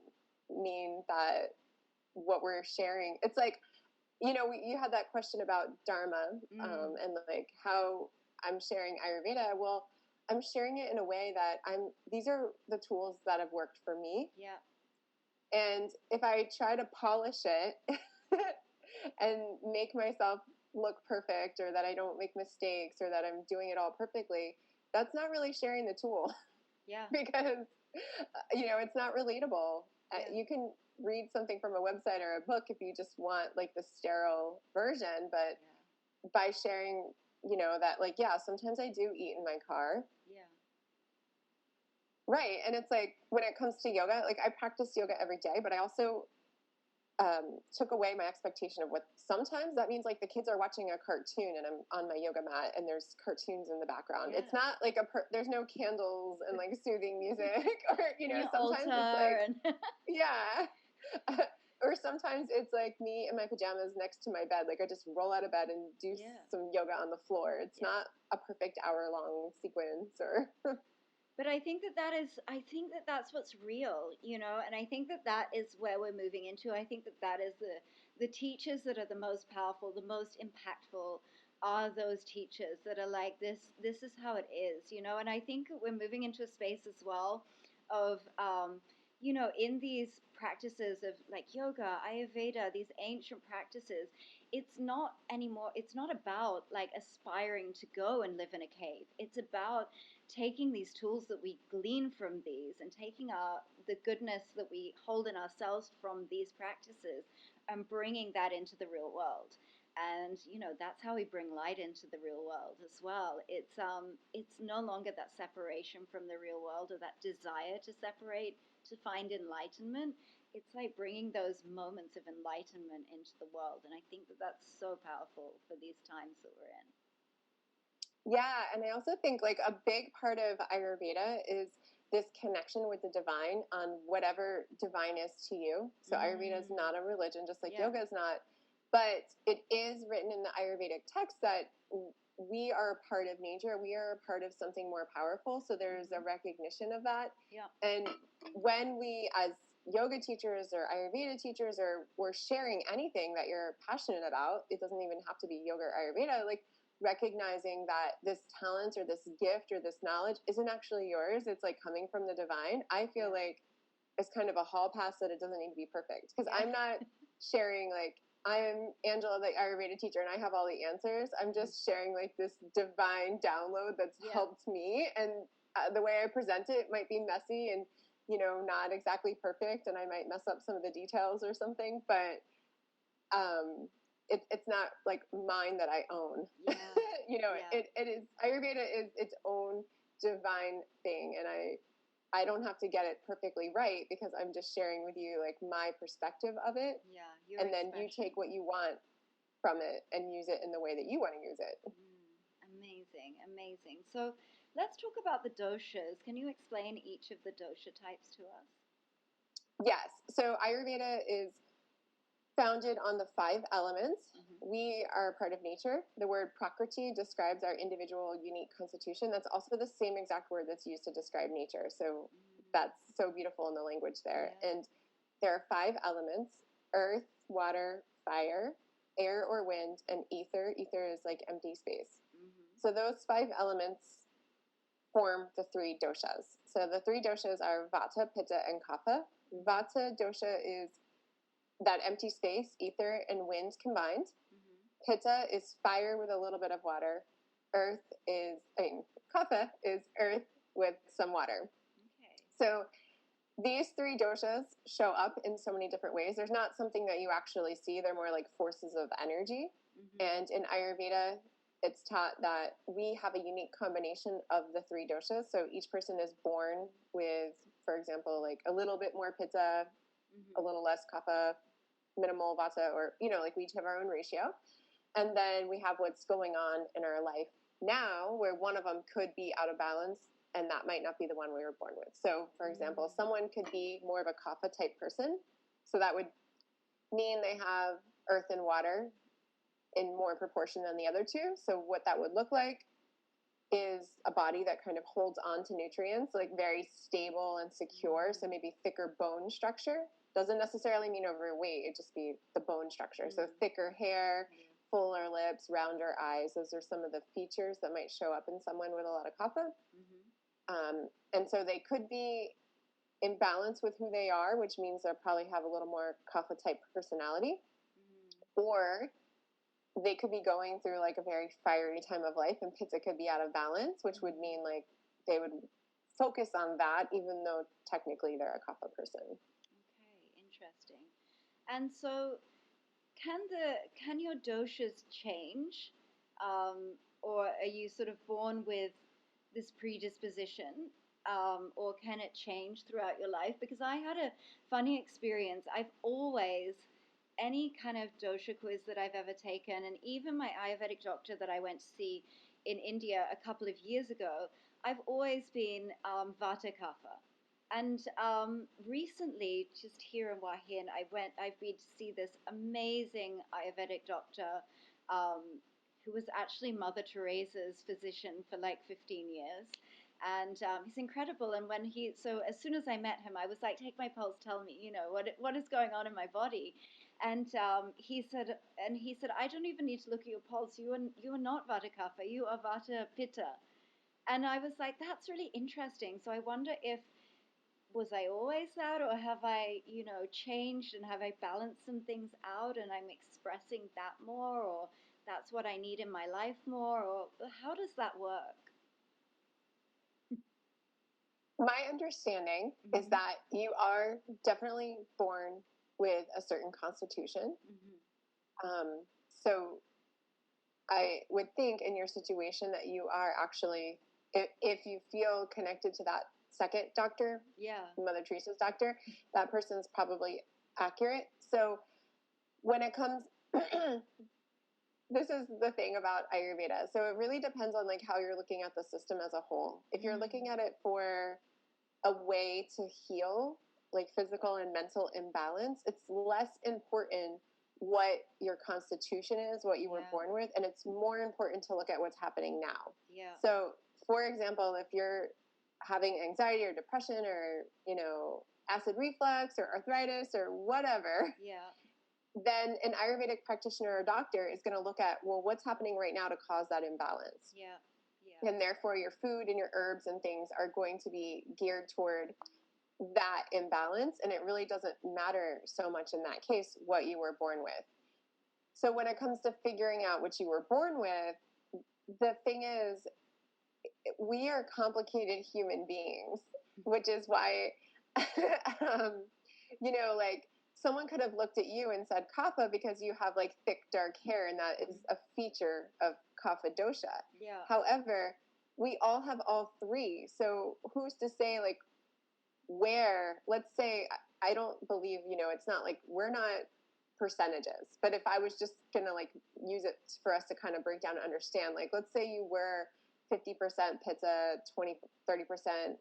mean that what we're sharing. It's like, you had that question about Dharma and like how I'm sharing Ayurveda. Well, I'm sharing it in a way that these are the tools that have worked for me. Yeah. And if I try to polish it and make myself look perfect, or that I don't make mistakes, or that I'm doing it all perfectly, that's not really sharing the tool. Yeah. Because, it's not relatable. Yeah. You can read something from a website or a book if you just want like the sterile version, but by sharing, that like, sometimes I do eat in my car. Yeah. Right. And it's like, when it comes to yoga, like I practice yoga every day, but I also took away my expectation of what sometimes that means. Like the kids are watching a cartoon and I'm on my yoga mat and there's cartoons in the background. It's not like there's no candles and like soothing music or, sometimes it's like, or sometimes it's like me in my pajamas next to my bed. Like I just roll out of bed and do some yoga on the floor. It's not a perfect hour-long sequence or... But I think that's what's real, and I think that is where we're moving into. I think that is the teachers that are the most powerful, the most impactful are those teachers that are like, this is how it is, and I think we're moving into a space as well of, in these practices of like yoga, Ayurveda, these ancient practices, it's not about like aspiring to go and live in a cave. It's about taking these tools that we glean from these and taking the goodness that we hold in ourselves from these practices and bringing that into the real world. And, that's how we bring light into the real world as well. It's no longer that separation from the real world or that desire to separate to find enlightenment. It's like bringing those moments of enlightenment into the world. And I think that that's so powerful for these times that we're in. Yeah, and I also think like a big part of Ayurveda is this connection with the divine on whatever divine is to you. So Ayurveda is not a religion, just like yoga is not, but it is written in the Ayurvedic text that we are a part of nature. We are a part of something more powerful. So there's a recognition of that. Yeah. And when we, as yoga teachers or Ayurveda teachers, or we're sharing anything that you're passionate about, it doesn't even have to be yoga or Ayurveda, like recognizing that this talent or this gift or this knowledge isn't actually yours. It's like coming from the divine. I feel like it's kind of a hall pass that it doesn't need to be perfect, because I'm not sharing like, I'm Angela, the Ayurveda teacher, and I have all the answers. I'm just sharing like this divine download that's helped me. And the way I present it might be messy and, not exactly perfect. And I might mess up some of the details or something, but it's not like mine that I own. Yeah. It is, Ayurveda is its own divine thing. And I don't have to get it perfectly right, because I'm just sharing with you like my perspective of it. Yeah. And then you take what you want from it and use it in the way that you want to use it. Amazing. Amazing. So let's talk about the doshas. Can you explain each of the dosha types to us? Yes. So Ayurveda is founded on the 5 elements. We are a part of nature. The word prakriti describes our individual unique constitution. That's also the same exact word that's used to describe nature. So that's so beautiful in the language there. Yeah. And there are 5 elements: earth, water, fire, air or wind, and ether. Ether is like empty space. So those 5 elements form the 3 doshas. So the 3 doshas are vata, pitta, and kapha. Vata dosha is that empty space, ether and wind combined. Pitta is fire with a little bit of water. Kapha is earth with some water. Okay. So these 3 doshas show up in so many different ways. There's not something that you actually see. They're more like forces of energy. And in Ayurveda, it's taught that we have a unique combination of the 3 doshas. So each person is born with, for example, like a little bit more pitta, a little less kapha, minimal vata, or, like we each have our own ratio. And then we have what's going on in our life now where one of them could be out of balance, and that might not be the one we were born with. So, for example, someone could be more of a kapha type person. So that would mean they have earth and water in more proportion than the other 2. So what that would look like is a body that kind of holds on to nutrients, like very stable and secure. So maybe thicker bone structure. Doesn't necessarily mean overweight. It'd just be the bone structure. So thicker hair, fuller lips, rounder eyes. Those are some of the features that might show up in someone with a lot of kapha. And so they could be in balance with who they are, which means they'll probably have a little more kapha type personality. Or they could be going through like a very fiery time of life, and pitta could be out of balance, which would mean like they would focus on that even though technically they're a kapha person. Okay, interesting. And so can your doshas change, or are you sort of born with this predisposition, or can it change throughout your life? Because I had a funny experience. I've always, any kind of dosha quiz that I've ever taken, and even my Ayurvedic doctor that I went to see in India a couple of years ago, I've always been vata kapha. And recently, just here in Wahin, I've been to see this amazing Ayurvedic doctor, who was actually Mother Teresa's physician for like 15 years. And he's incredible. And so as soon as I met him, I was like, take my pulse, tell me, what is going on in my body. And he said, I don't even need to look at your pulse. You are not vata kapha. You are vata pitta. And I was like, that's really interesting. So I wonder was I always that, or have I, changed, and have I balanced some things out and I'm expressing that more, or that's what I need in my life more, or how does that work? My understanding is that you are definitely born with a certain constitution. So I would think in your situation that you are actually, if you feel connected to that second doctor, Mother Teresa's doctor, that person's probably accurate. So when it comes, this is the thing about Ayurveda. So it really depends on like how you're looking at the system as a whole. If you're looking at it for a way to heal like physical and mental imbalance, it's less important what your constitution is, what you were born with, and it's more important to look at what's happening now. So for example, if you're having anxiety or depression or, acid reflux or arthritis or whatever, then an Ayurvedic practitioner or doctor is going to look at, well, what's happening right now to cause that imbalance? And therefore your food and your herbs and things are going to be geared toward that imbalance. And it really doesn't matter so much in that case what you were born with. So when it comes to figuring out what you were born with, the thing is, we are complicated human beings, which is why, like someone could have looked at you and said kapha because you have like thick, dark hair, and that is a feature of kapha dosha. However, we all have all 3. So who's to say like where, let's say, I don't believe, it's not like we're not percentages, but if I was just going to like use it for us to kind of break down and understand, like, let's say you were 50% pitta, 30%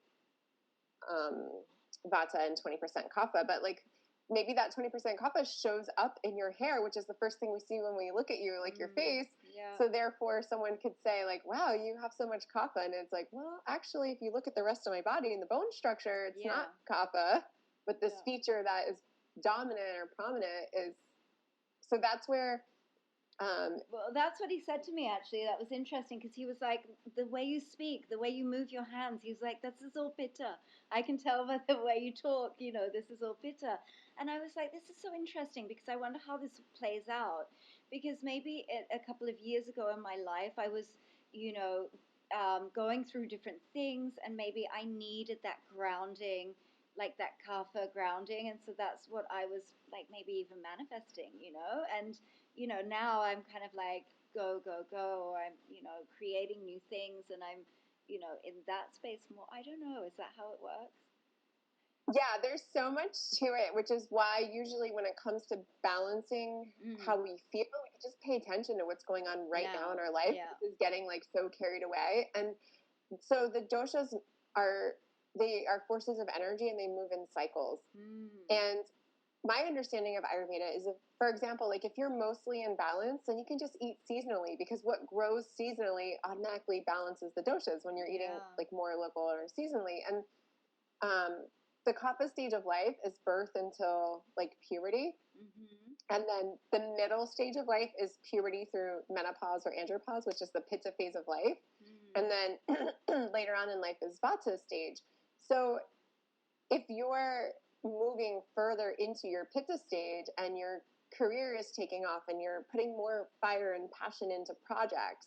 vata, and 20% kapha. But like maybe that 20% kapha shows up in your hair, which is the first thing we see when we look at you, like your face. Yeah. So therefore someone could say like, wow, you have so much kapha. And it's like, well, actually, if you look at the rest of my body and the bone structure, it's not kapha, but this feature that is dominant or prominent is, so that's where, well, that's what he said to me, actually. That was interesting because he was like, the way you speak, the way you move your hands, he was like, this is all pitta. I can tell by the way you talk, this is all pitta. And I was like, this is so interesting because I wonder how this plays out. Because maybe a couple of years ago in my life, I was, going through different things and maybe I needed that grounding, like that kapha grounding. And so that's what I was like maybe even manifesting, and now I'm kind of like go, go, go, or I'm, creating new things and I'm, in that space more. I don't know. Is that how it works? Yeah, there's so much to it, which is why usually when it comes to balancing how we feel, we can just pay attention to what's going on right now in our life. Yeah. This is getting like so carried away. And so the doshas are forces of energy and they move in cycles. And my understanding of Ayurveda is, if, for example, like if you're mostly in balance, then you can just eat seasonally because what grows seasonally automatically balances the doshas when you're eating like more local or seasonally. And the kapha stage of life is birth until like puberty. And then the middle stage of life is puberty through menopause or andropause, which is the pitta phase of life. And then later on in life is vata stage. So if you're moving further into your pitta stage and your career is taking off and you're putting more fire and passion into projects,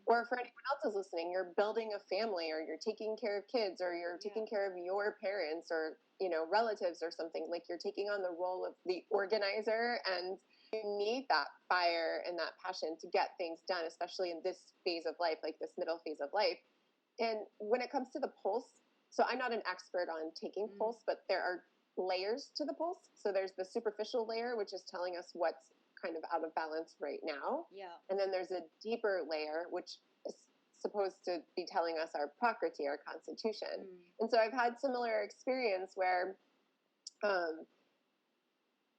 or for anyone else who's listening, you're building a family or you're taking care of kids or you're taking care of your parents or, relatives or something, like you're taking on the role of the organizer, and you need that fire and that passion to get things done, especially in this phase of life, like this middle phase of life. And when it comes to the pulse, so I'm not an expert on taking pulse, but there are layers to the pulse. So there's the superficial layer, which is telling us what's kind of out of balance right now. Yeah. And then there's a deeper layer, which is supposed to be telling us our prakriti, our constitution. And so I've had similar experience where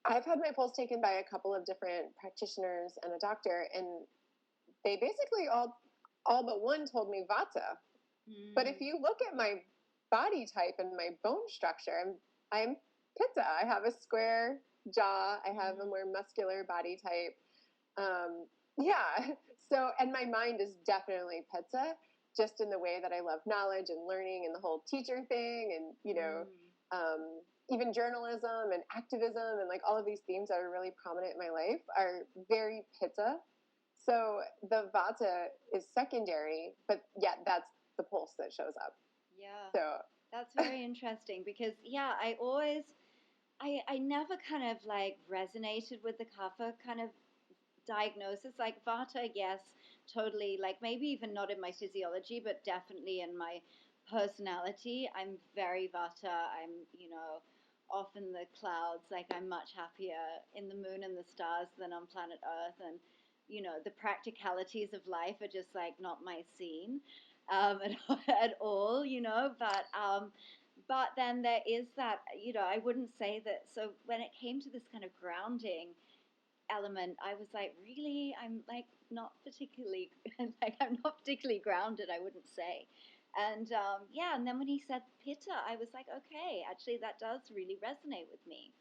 I've had my pulse taken by a couple of different practitioners and a doctor, and they basically all but one told me vata. But if you look at my body type and my bone structure, I'm pitta. I have a square jaw. I have a more muscular body type. So, and my mind is definitely pitta, just in the way that I love knowledge and learning and the whole teacher thing, and even journalism and activism and like all of these themes that are really prominent in my life are very pitta. So the vata is secondary, but yet that's the pulse that shows up. Yeah. So that's very interesting because I never kind of like resonated with the kapha kind of diagnosis. Like vata, yes, totally. Like maybe even not in my physiology, but definitely in my personality. I'm very vata. I'm, off in the clouds. Like I'm much happier in the moon and the stars than on planet Earth. And, the practicalities of life are just like not my scene at all, but then there is that, I wouldn't say that. So when it came to this kind of grounding element, I was like, really, I'm like not particularly grounded, I wouldn't say. And and then when he said pitta, I was like, okay, actually that does really resonate with me.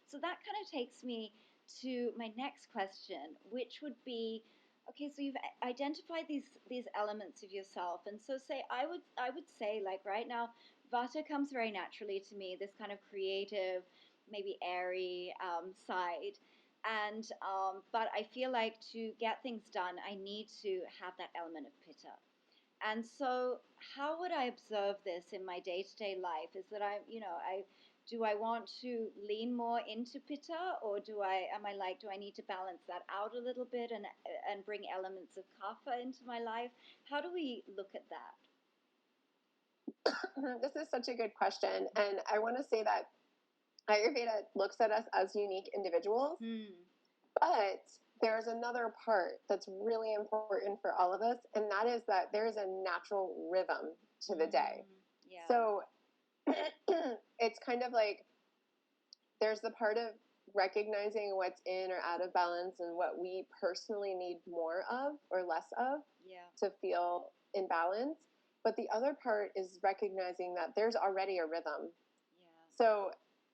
So that kind of takes me to my next question, which would be, okay, so you've identified these elements of yourself, and so I would say, like right now, vata comes very naturally to me, this kind of creative, maybe airy side. And but I feel like to get things done, I need to have that element of pitta. And so, how would I observe this in my day-to-day life? Is that do I want to lean more into pitta, or do I need to balance that out a little bit and bring elements of kapha into my life? How do we look at that? This is such a good question, and I want to say that Ayurveda looks at us as unique individuals, but there's another part that's really important for all of us, and that is that there's a natural rhythm to the day. Yeah. So it's kind of like there's the part of recognizing what's in or out of balance and what we personally need more of or less of to feel in balance. But the other part is recognizing that there's already a rhythm. So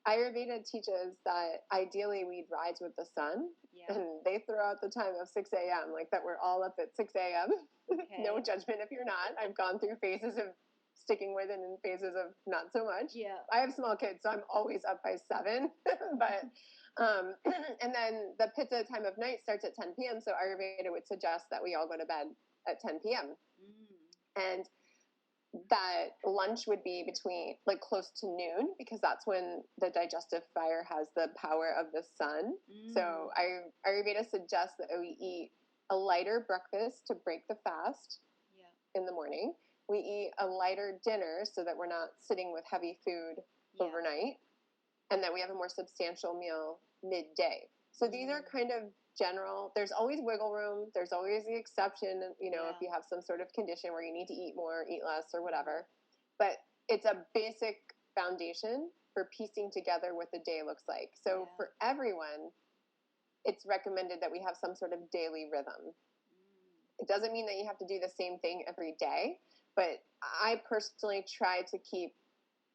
Ayurveda teaches that ideally we'd rise with the sun, and they throw out the time of 6 a.m., like that we're all up at 6 a.m. Okay. No judgment if you're not. I've gone through phases of sticking with it and phases of not so much. Yeah. I have small kids, so I'm always up by 7. But and then the pitta time of night starts at 10 p.m. So Ayurveda would suggest that we all go to bed at 10 p.m. And that lunch would be between like close to noon, because that's when the digestive fire has the power of the sun. So Ayurveda suggests that we eat a lighter breakfast to break the fast in the morning. We eat a lighter dinner so that we're not sitting with heavy food overnight, and that we have a more substantial meal midday. So these are kind of general. There's always wiggle room. There's always the exception, you know, if you have some sort of condition where you need to eat more, eat less, or whatever. But it's a basic foundation for piecing together what the day looks like. So for everyone, it's recommended that we have some sort of daily rhythm. It doesn't mean that you have to do the same thing every day, but I personally try to keep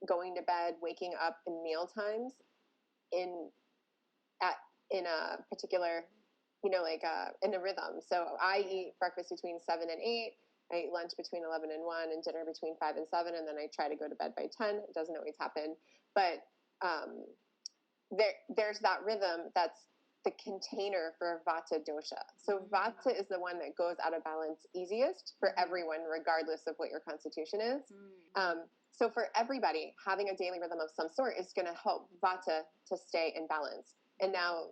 going to bed, waking up in meal times in a particular, you know, like in a rhythm. So I eat breakfast between 7 and 8. I eat lunch between 11 and 1, and dinner between 5 and 7, and then I try to go to bed by 10. It doesn't always happen, but there's that rhythm that's the container for Vata dosha. So Vata is the one that goes out of balance easiest for everyone, regardless of what your constitution is. So for everybody, having a daily rhythm of some sort is going to help Vata to stay in balance. And now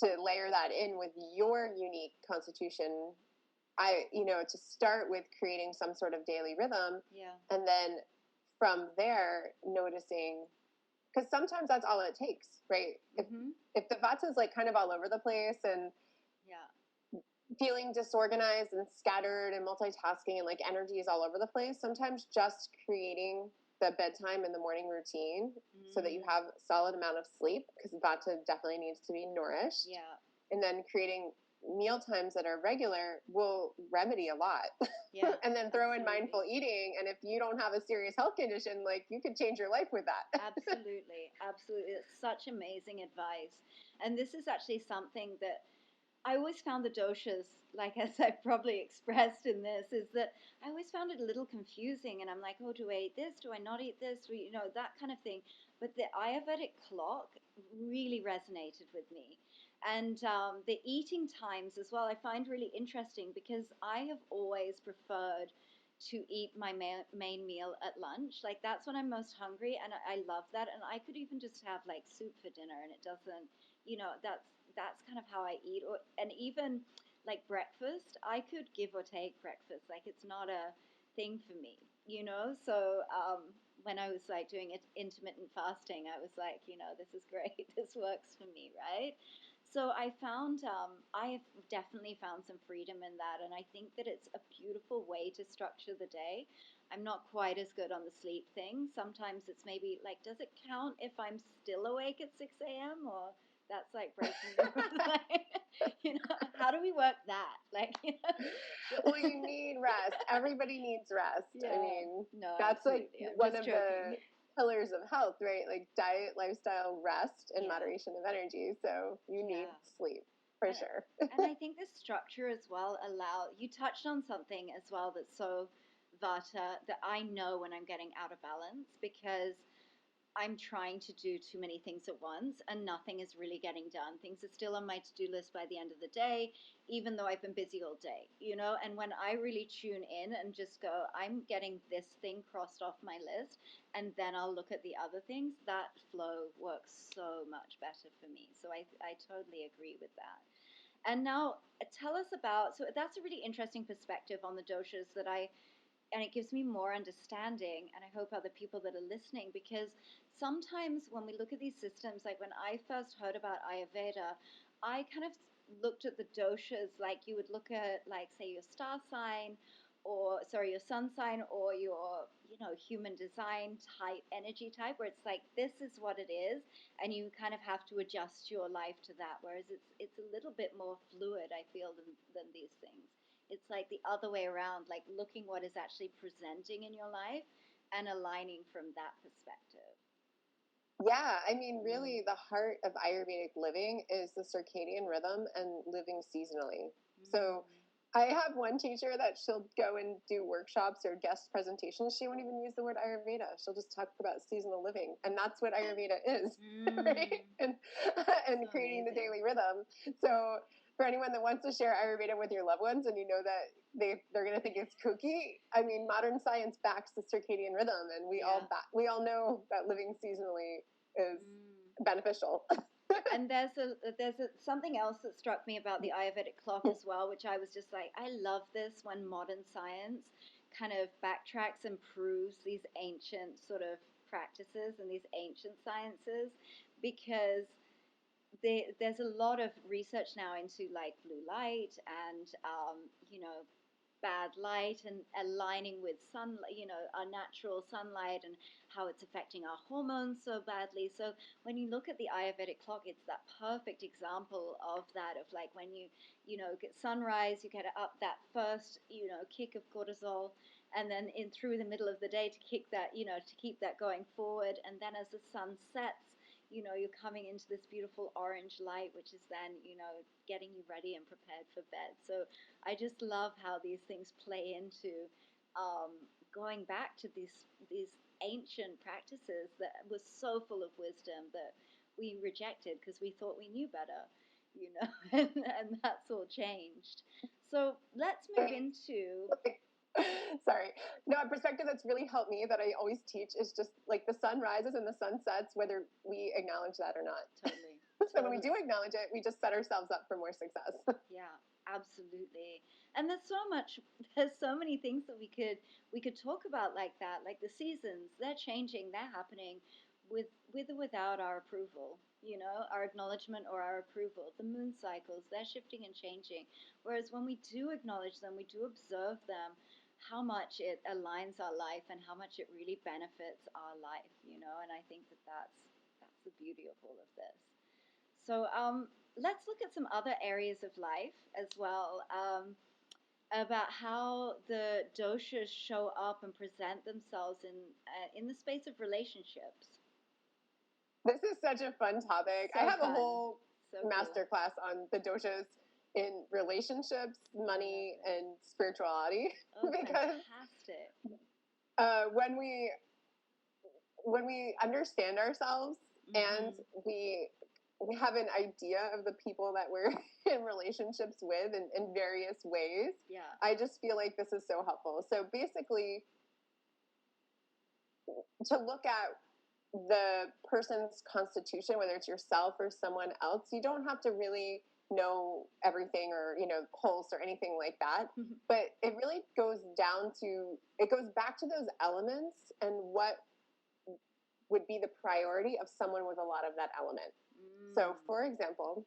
to layer that in with your unique constitution, to start with creating some sort of daily rhythm. And then from there, noticing, because sometimes that's all it takes, right? If the Vata is like kind of all over the place and feeling disorganized and scattered and multitasking and like energy is all over the place, sometimes just creating the bedtime and the morning routine so that you have a solid amount of sleep, because Vata definitely needs to be nourished. And then creating meal times that are regular will remedy a lot. And then throw in mindful eating. And if you don't have a serious health condition, like you could change your life with that. Absolutely. It's such amazing advice. And this is actually something that I always found the doshas, like as I probably expressed in this, is that I always found it a little confusing. And I'm like, oh, do I eat this? Do I not eat this? You know, that kind of thing. But the Ayurvedic clock really resonated with me. And the eating times as well, I find really interesting, because I have always preferred to eat my main meal at lunch. Like that's when I'm most hungry, and I love that. And I could even just have like soup for dinner, and it doesn't, you know, that's kind of how I eat. And even like breakfast, I could give or take breakfast. Like it's not a thing for me, you know. So when I was like doing intermittent fasting, I was like, you know, this is great. This works for me, right? So I found, I have definitely found some freedom in that. And I think that it's a beautiful way to structure the day. I'm not quite as good on the sleep thing. Sometimes it's maybe like, does it count if I'm still awake at 6 a.m. or that's like breaking the rules? You know, how do we work that? Like, you know. Well, you need rest. Everybody needs rest. I mean, no, that's absolutely. like one of the pillars of health, right? Like diet, lifestyle, rest, and moderation of energy. So you need sleep for sure. And I think the structure as well you touched on something as well that's so Vata, that I know when I'm getting out of balance, because I'm trying to do too many things at once and nothing is really getting done. Things are still on my to-do list by the end of the day, even though I've been busy all day, you know. And when I really tune in and just go, I'm getting this thing crossed off my list, and then I'll look at the other things, that flow works so much better for me. So I totally agree with that. And now tell us about, so that's a really interesting perspective on the doshas and it gives me more understanding, and I hope other people that are listening, because sometimes when we look at these systems, like when I first heard about Ayurveda, I kind of looked at the doshas like you would look at, like, say, your star sign, or sorry, your sun sign, or your, human design type, energy type, where it's like, this is what it is, and you kind of have to adjust your life to that. Whereas it's a little bit more fluid, I feel, than these things. It's like the other way around, like looking what is actually presenting in your life and aligning from that perspective. Yeah, I mean, really, the heart of Ayurvedic living is the circadian rhythm and living seasonally. So I have one teacher that she'll go and do workshops or guest presentations. She won't even use the word Ayurveda. She'll just talk about seasonal living. And that's what Ayurveda is, right? And so creating amazing. The daily rhythm. So for anyone that wants to share Ayurveda with your loved ones and you know that they're going to think it's kooky, I mean, modern science backs the circadian rhythm. And we all know that living seasonally is beneficial. And there's something else that struck me about the Ayurvedic clock as well, which I was just like, I love this when modern science kind of backtracks and proves these ancient sort of practices and these ancient sciences, because there's a lot of research now into like blue light and bad light and aligning with sunlight, our natural sunlight, and how it's affecting our hormones so badly. So when you look at the Ayurvedic clock, it's that perfect example of that, of like when you get sunrise, you get up that first, kick of cortisol, and then in through the middle of the day to kick that, to keep that going forward. And then as the sun sets, you're coming into this beautiful orange light, which is then, getting you ready and prepared for bed. So I just love how these things play into going back to these ancient practices that were so full of wisdom that we rejected because we thought we knew better, and that's all changed. So let's move into... Sorry. No, a perspective that's really helped me that I always teach is just like the sun rises and the sun sets, whether we acknowledge that or not. Totally. So when we do acknowledge it, we just set ourselves up for more success. Yeah, absolutely. And there's so many things that we could talk about like that, like the seasons, they're changing, they're happening with or without our approval, our acknowledgement or our approval. The moon cycles, they're shifting and changing. Whereas when we do acknowledge them, we do observe them, how much it aligns our life and how much it really benefits our life, and I think that's the beauty of all of this. So let's look at some other areas of life as well, about how the doshas show up and present themselves in the space of relationships. This is such a fun topic. I have a whole masterclass on the doshas in relationships, money, and spirituality. Because fantastic. When we understand ourselves and we have an idea of the people that we're in relationships with in various ways, I just feel like this is so helpful. So basically, to look at the person's constitution, whether it's yourself or someone else, you don't have to really know everything or, pulse or anything like that. But it really goes back to those elements and what would be the priority of someone with a lot of that element. So for example,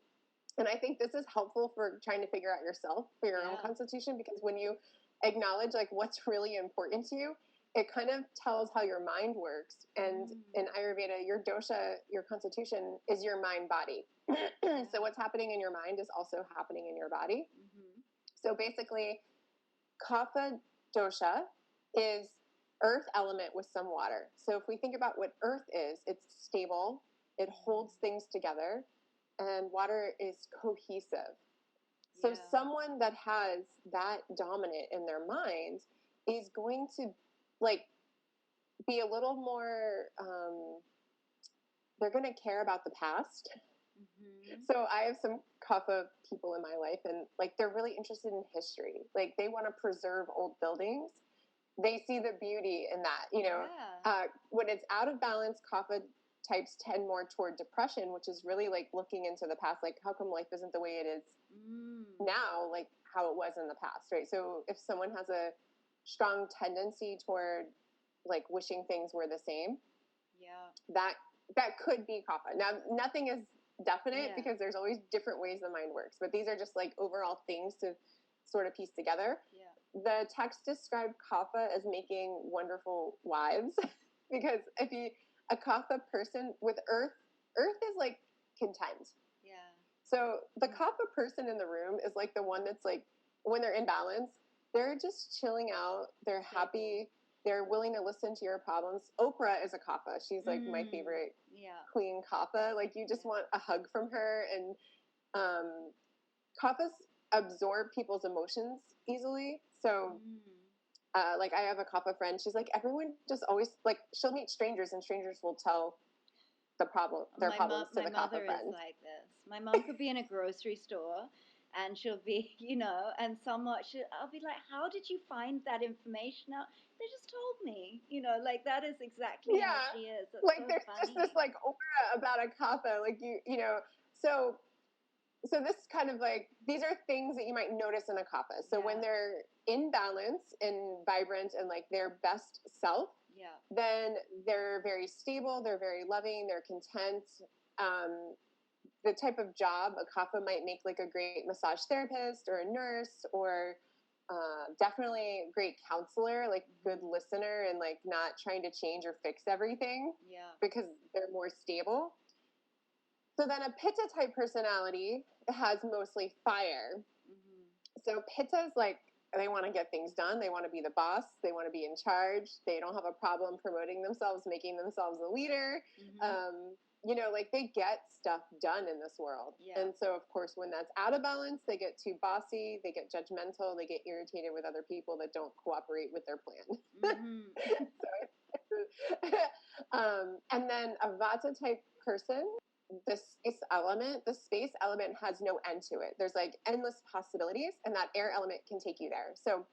and I think this is helpful for trying to figure out yourself for your own constitution, because when you acknowledge like what's really important to you, it kind of tells how your mind works. And in Ayurveda, your dosha, your constitution, is your mind body. So what's happening in your mind is also happening in your body. So basically, kapha dosha is earth element with some water. So if we think about what earth is, it's stable, it holds things together, and water is cohesive. So someone that has that dominant in their mind is going to be a little more, they're going to care about the past. So I have some kapha people in my life, and they're really interested in history. They want to preserve old buildings. They see the beauty in that, when it's out of balance, kapha types tend more toward depression, which is really looking into the past. How come life isn't the way it is now, how it was in the past, right? So if someone has a strong tendency toward wishing things were the same, that could be kapha. Now, nothing is definite because there's always different ways the mind works. But these are just like overall things to sort of piece together. Yeah. The text described Kapha as making wonderful wives because a Kapha person with Earth is like content. Yeah. So the Kapha person in the room is like the one that's like, when they're in balance, they're just chilling out. They're happy. They're willing to listen to your problems. Oprah is a Kapha. She's like my favorite queen Kapha. Like you just want a hug from her. And Kaphas absorb people's emotions easily. So like I have a Kapha friend. She's like, everyone just always like, she'll meet strangers and strangers will tell their problems to the Kapha friend. My mother is like this. My mom could be in a grocery store and she'll be, and I'll be like, how did you find that information out? They just told me, like that is exactly how she is. That's like so there's funny. just this like aura about a Kapha, like so this kind of like, these are things that you might notice in a Kapha. So when they're in balance and vibrant and like their best self, then they're very stable, they're very loving, they're content. The type of job a Kapha might make like a great massage therapist or a nurse or definitely a great counselor, like good listener and like not trying to change or fix everything because they're more stable. So then a Pitta type personality has mostly fire. So Pitta's like, they want to get things done. They want to be the boss. They want to be in charge. They don't have a problem promoting themselves, making themselves a leader. Like they get stuff done in this world. And so, of course, when that's out of balance, they get too bossy, they get judgmental, they get irritated with other people that don't cooperate with their plan. And then a Vata type person, the space element has no end to it. There's like endless possibilities, and that air element can take you there. So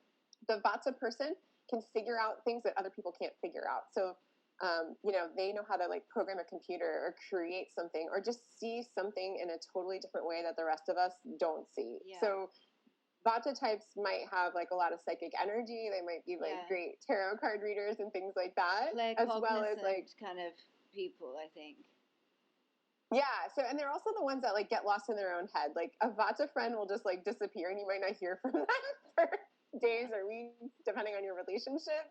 the Vata person can figure out things that other people can't figure out. So they know how to like program a computer or create something or just see something in a totally different way that the rest of us don't see. So Vata types might have like a lot of psychic energy. They might be like great tarot card readers and things like that, as well as like kind of people, I think. Yeah. So, and they're also the ones that like get lost in their own head. Like a Vata friend will just like disappear and you might not hear from them for days or weeks, depending on your relationship.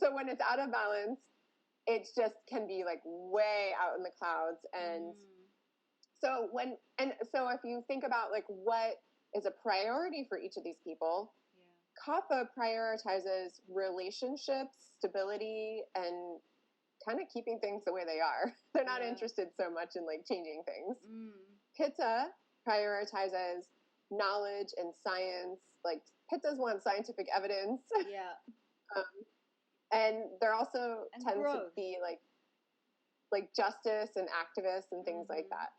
So when it's out of balance, it just can be like way out in the clouds. And so if you think about like what is a priority for each of these people, Kapha prioritizes relationships, stability, and kind of keeping things the way they are. They're not interested so much in like changing things. Pitta prioritizes knowledge and science. Like Pittas want scientific evidence. And they're also tend to be like justice and activists and things like that.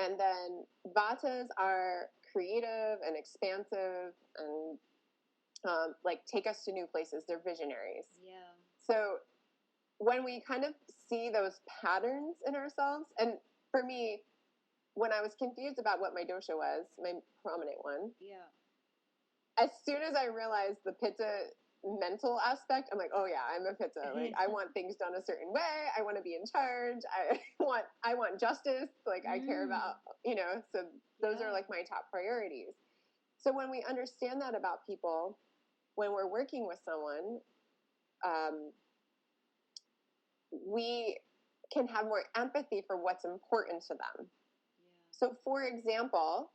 And then Vatas are creative and expansive and like take us to new places. They're visionaries. So when we kind of see those patterns in ourselves, and for me, when I was confused about what my dosha was, my prominent one, as soon as I realized the Pitta mental aspect, I'm like, oh yeah, I'm a Pitta. Like I want things done a certain way. I want to be in charge. I want justice. Like I care about, so those are like my top priorities. So when we understand that about people, when we're working with someone, we can have more empathy for what's important to them. So for example,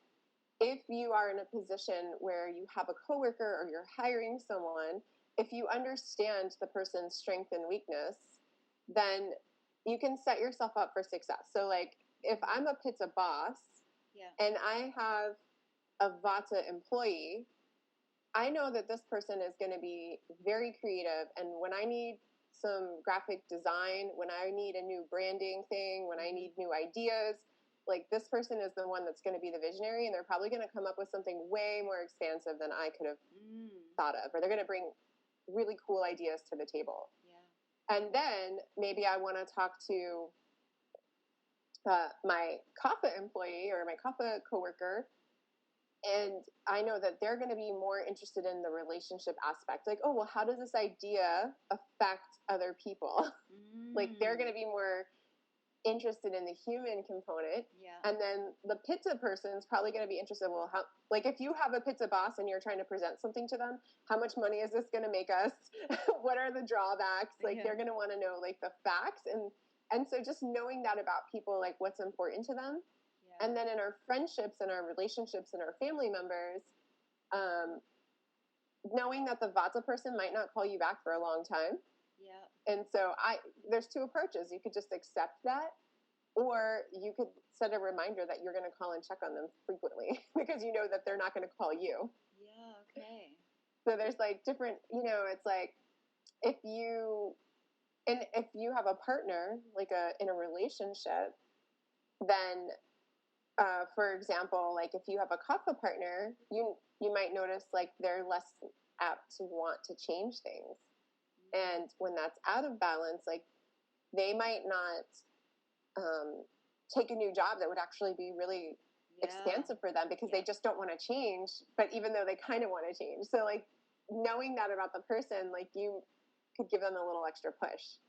if you are in a position where you have a coworker or you're hiring someone, if you understand the person's strength and weakness, then you can set yourself up for success. So like if I'm a Pitta boss and I have a Vata employee, I know that this person is going to be very creative. And when I need some graphic design, when I need a new branding thing, when I need new ideas, like this person is the one that's going to be the visionary, and they're probably going to come up with something way more expansive than I could have thought of, or they're going to bring really cool ideas to the table. And then maybe I want to talk to my Kapha employee or my Kapha coworker, and I know that they're going to be more interested in the relationship aspect. Like, oh, well, how does this idea affect other people? Like they're going to be more interested in the human component. Yeah. And then the Pitta person is probably going to be interested, well, how, like if you have a Pitta boss and you're trying to present something to them, how much money is this going to make us? What are the drawbacks? Like they're going to want to know like the facts. And so just knowing that about people, like what's important to them. Yeah. And then in our friendships and our relationships and our family members, knowing that the Vata person might not call you back for a long time. Yeah. And so there's two approaches. You could just accept that, or you could set a reminder that you're going to call and check on them frequently because you know that they're not going to call you. Yeah. Okay. So there's like different, it's like if you have a partner, like in a relationship, then, for example, like if you have a Kapha partner, you might notice like they're less apt to want to change things. And when that's out of balance, like they might not take a new job that would actually be really expansive for them because they just don't want to change. But even though they kind of want to change. So like knowing that about the person, like you could give them a little extra push.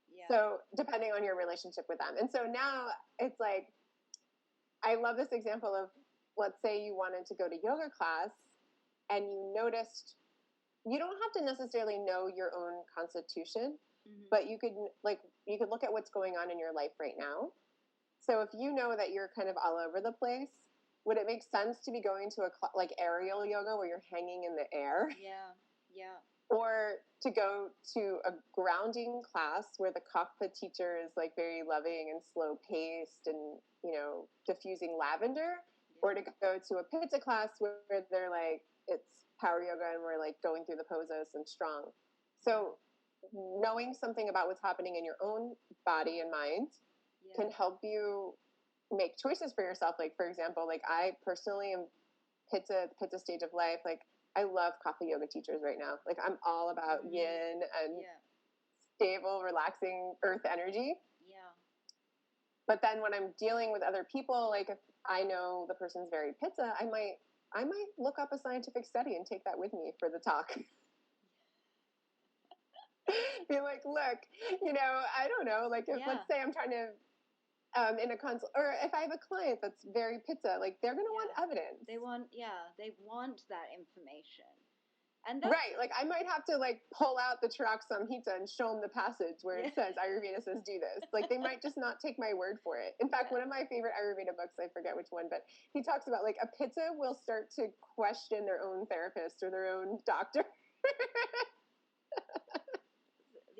Yeah. So depending on your relationship with them. And so now it's like, I love this example of, let's say you wanted to go to yoga class and you noticed, you don't have to necessarily know your own constitution, but you could look at what's going on in your life right now. So if you know that you're kind of all over the place, would it make sense to be going to like aerial yoga where you're hanging in the air? Yeah. Yeah. Or to go to a grounding class where the Kapha teacher is like very loving and slow paced and, diffusing lavender, or to go to a Pitta class where they're like, it's power yoga and we're like going through the poses and strong. So knowing something about what's happening in your own body and mind can help you make choices for yourself. Like, for example, like I personally am Pitta stage of life. Like I love Kapha yoga teachers right now. Like I'm all about yin and stable, relaxing earth energy. Yeah. But then when I'm dealing with other people, like if I know the person's very Pitta, I might look up a scientific study and take that with me for the talk. Be like, look, I don't know, like if let's say I'm trying to in a consult, or if I have a client that's very Pitta, like they're going to want evidence. They want that information. And right, like I might have to like pull out the Charak Samhita and show them the passage where it says Ayurveda says do this. Like they might just not take my word for it. In fact, one of my favorite Ayurveda books, I forget which one, but he talks about like a Pitta will start to question their own therapist or their own doctor.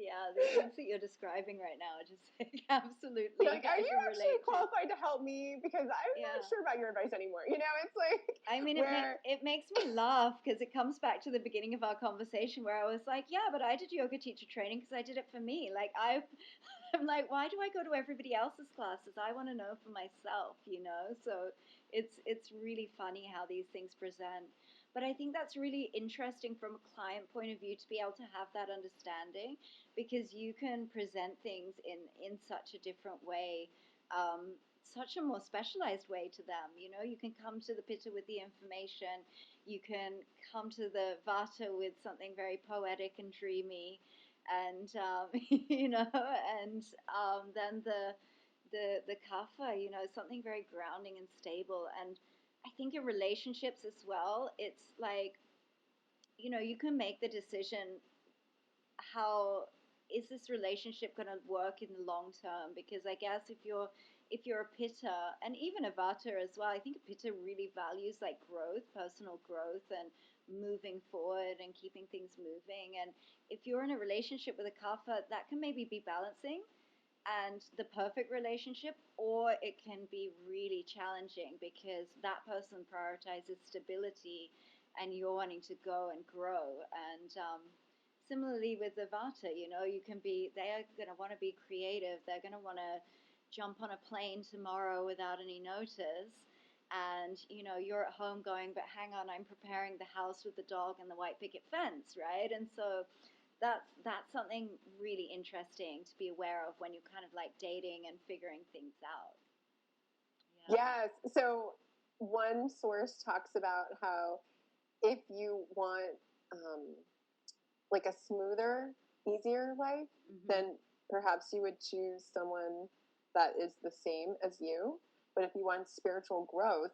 Yeah, the things that you're describing right now are just like, absolutely. Like, are you actually qualified to help me? Because I'm not sure about your advice anymore. It's like... I mean, it makes me laugh because it comes back to the beginning of our conversation where I was like, yeah, but I did yoga teacher training because I did it for me. Like, I'm like, why do I go to everybody else's classes? I want to know for myself, So it's really funny how these things present. But I think that's really interesting from a client point of view to be able to have that understanding, because you can present things in such a different way, such a more specialized way to them. You can come to the Pitta with the information. You can come to the Vata with something very poetic and dreamy, and then the Kapha, something very grounding and stable. And I think in relationships as well, it's like, you can make the decision, how is this relationship going to work in the long term? Because I guess if you're a Pitta, and even a Vata as well, I think a Pitta really values like growth, personal growth, and moving forward and keeping things moving. And if you're in a relationship with a Kapha, that can maybe be balancing and the perfect relationship, or it can be really challenging because that person prioritizes stability and you're wanting to go and grow. And similarly with the Vata, they are going to want to be creative. They're going to want to jump on a plane tomorrow without any notice. And, you're at home going, but hang on, I'm preparing the house with the dog and the white picket fence, right? And so that's something really interesting to be aware of when you're kind of like dating and figuring things out. Yes. So one source talks about how if you want like a smoother, easier life, then perhaps you would choose someone that is the same as you. But if you want spiritual growth,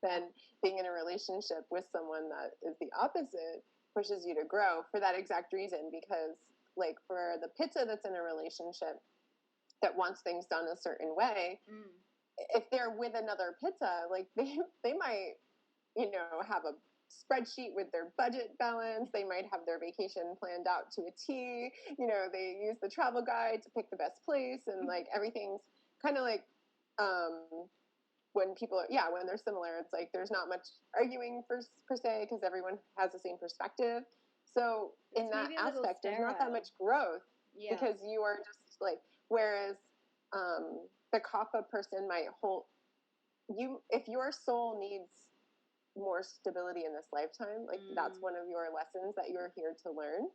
then being in a relationship with someone that is the opposite pushes you to grow for that exact reason. Because like for the pitta that's in a relationship that wants things done a certain way, if they're with another pitta, like they might, you know, have a spreadsheet with their budget balance. They might have their vacation planned out to a T. You know, they use the travel guide to pick the best place, and like everything's kind of like when people are, when they're similar, it's like there's not much arguing per se because everyone has the same perspective. So in that aspect, there's not that much growth because you are just like, whereas the kapha person might hold you, if your soul needs more stability in this lifetime, like that's one of your lessons that you're here to learn,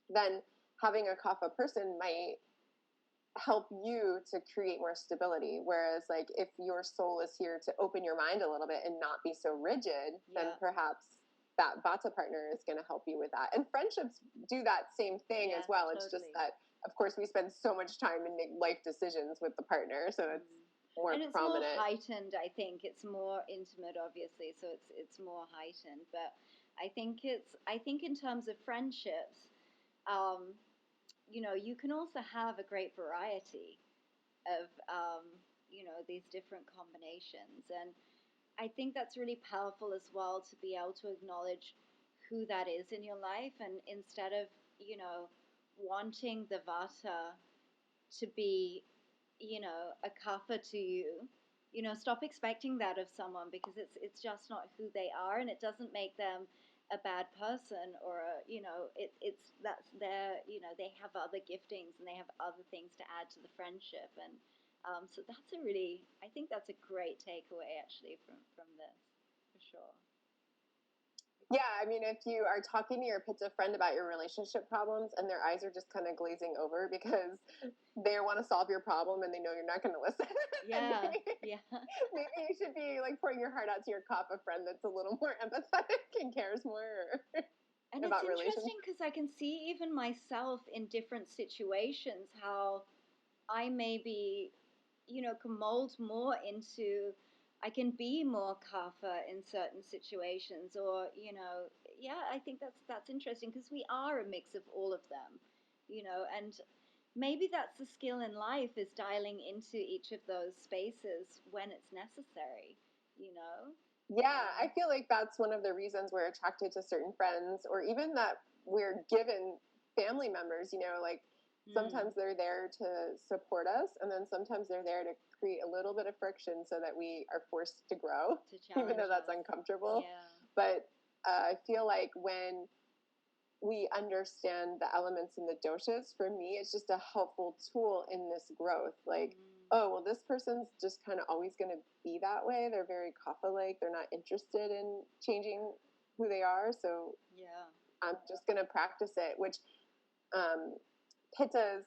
then having a kapha person might help you to create more stability. Whereas like if your soul is here to open your mind a little bit and not be so rigid, then perhaps that vata partner is going to help you with that. And friendships do that same thing as well. Totally. It's just that, of course, we spend so much time and make life decisions with the partner, so it's more and it's prominent. More heightened, I think. It's more intimate, obviously, so it's more heightened. But I think in terms of friendships, you know, you can also have a great variety of, you know, these different combinations. And I think that's really powerful as well, to be able to acknowledge who that is in your life. And instead of, you know, wanting the vata to be, you know, a kapha to you, you know, stop expecting that of someone, because it's just not who they are, and it doesn't make them a bad person, or you know, it's that's their, you know, they have other giftings and they have other things to add to the friendship. And so that's I think that's a great takeaway actually from this, for sure. Yeah, I mean, if you are talking to your pitta friend about your relationship problems and their eyes are just kind of glazing over because they want to solve your problem and they know you're not going to listen. Maybe you should be like pouring your heart out to your kapha friend that's a little more empathetic and cares more and about it's interesting because I can see even myself in different situations how I maybe, you know, can mold more into, I can be more kapha in certain situations, or, you know, I think that's interesting, because we are a mix of all of them, you know, and maybe that's the skill in life, is dialing into each of those spaces when it's necessary, you know? Yeah, I feel like that's one of the reasons we're attracted to certain friends, or even that we're given family members, you know, like sometimes they're there to support us, and then sometimes they're there to create a little bit of friction so that we are forced to grow, even though that's uncomfortable. But I feel like when we understand the elements in the doshas, for me, it's just a helpful tool in this growth. Like, oh, well, this person's just kind of always going to be that way. They're very kapha-like. They're not interested in changing who they are. So I'm just going to practice it, which pittas,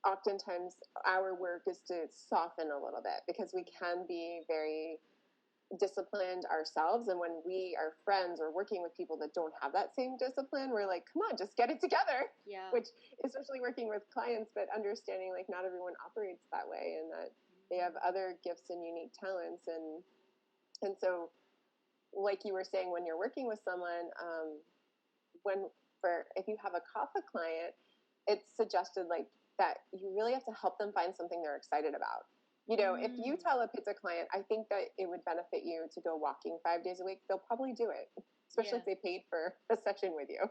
oftentimes our work is to soften a little bit, because we can be very disciplined ourselves, and when we are friends or working with people that don't have that same discipline, we're like, come on, just get it together. Which, especially working with clients, but understanding like not everyone operates that way, and that they have other gifts and unique talents. And so, like you were saying, when you're working with someone, if you have a kapha client, it's suggested like that you really have to help them find something they're excited about. You know, if you tell a pitta client, I think that it would benefit you to go walking 5 days a week, they'll probably do it, especially if they paid for a session with you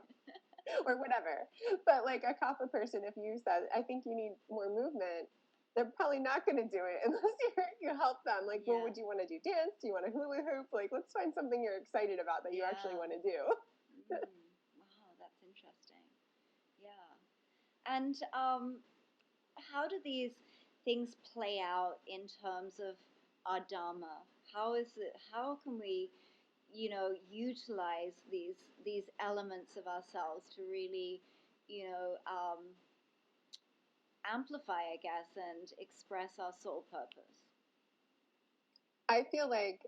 or whatever. But like a kapha person, if you said, I think you need more movement, they're probably not going to do it unless you help them. Like, well, would you want to do dance? Do you want to hula hoop? Like, let's find something you're excited about that you actually want to do. Wow, that's interesting. Yeah. And how do these things play out in terms of our dharma? How can we, you know, utilize these elements of ourselves to really, you know, amplify, I guess, and express our soul purpose? I feel like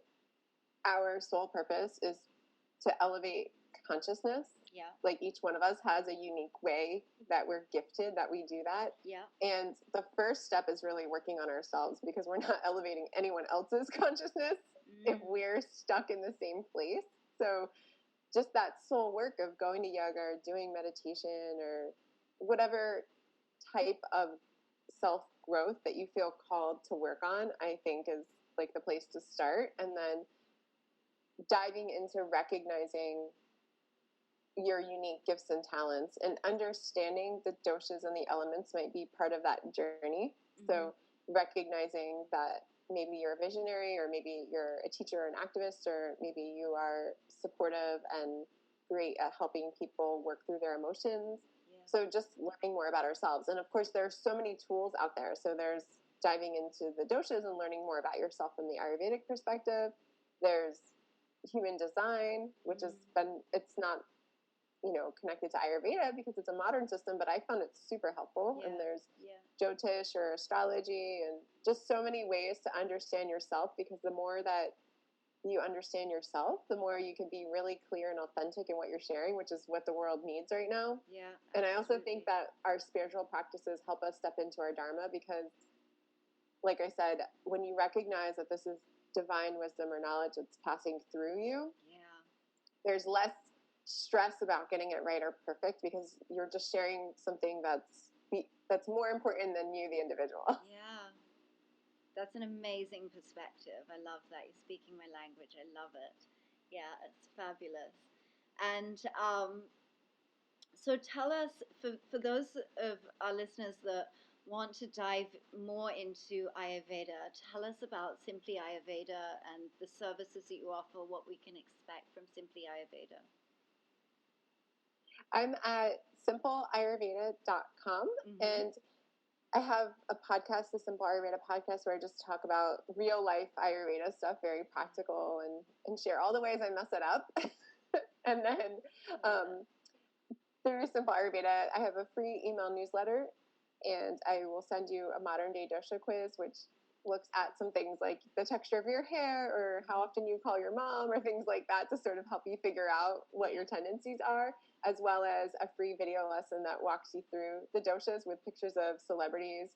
our soul purpose is to elevate consciousness Yeah. Like each one of us has a unique way that we're gifted, that we do that. Yeah. And the first step is really working on ourselves, because we're not elevating anyone else's consciousness if we're stuck in the same place. So just that soul work of going to yoga or doing meditation or whatever type of self-growth that you feel called to work on, I think is like the place to start. And then diving into recognizing your unique gifts and talents, and understanding the doshas and the elements might be part of that journey. So recognizing that maybe you're a visionary, or maybe you're a teacher or an activist, or maybe you are supportive and great at helping people work through their emotions. So just learning more about ourselves. And of course, there are so many tools out there. So there's diving into the doshas and learning more about yourself from the Ayurvedic perspective. There's human design, which has been, it's not, connected to Ayurveda because it's a modern system, but I found it super helpful. And there's Jyotish or astrology, and just so many ways to understand yourself, because the more that you understand yourself, the more you can be really clear and authentic in what you're sharing, which is what the world needs right now. Yeah. And I also think that our spiritual practices help us step into our dharma, because, like I said, when you recognize that this is divine wisdom or knowledge that's passing through you, there's less stress about getting it right or perfect, because you're just sharing something that's more important than you, the individual. Yeah. That's an amazing perspective. I love that. You're speaking my language. I love it. Yeah, it's fabulous. And so tell us, for those of our listeners that want to dive more into Ayurveda, tell us about Simply Ayurveda and the services that you offer, what we can expect from Simply Ayurveda. I'm at simpleayurveda.com, and I have a podcast, the Simple Ayurveda podcast, where I just talk about real life Ayurveda stuff, very practical, and share all the ways I mess it up. And then through Simple Ayurveda, I have a free email newsletter, and I will send you a modern day dosha quiz, which looks at some things like the texture of your hair, or how often you call your mom, or things like that, to sort of help you figure out what your tendencies are, as well as a free video lesson that walks you through the doshas with pictures of celebrities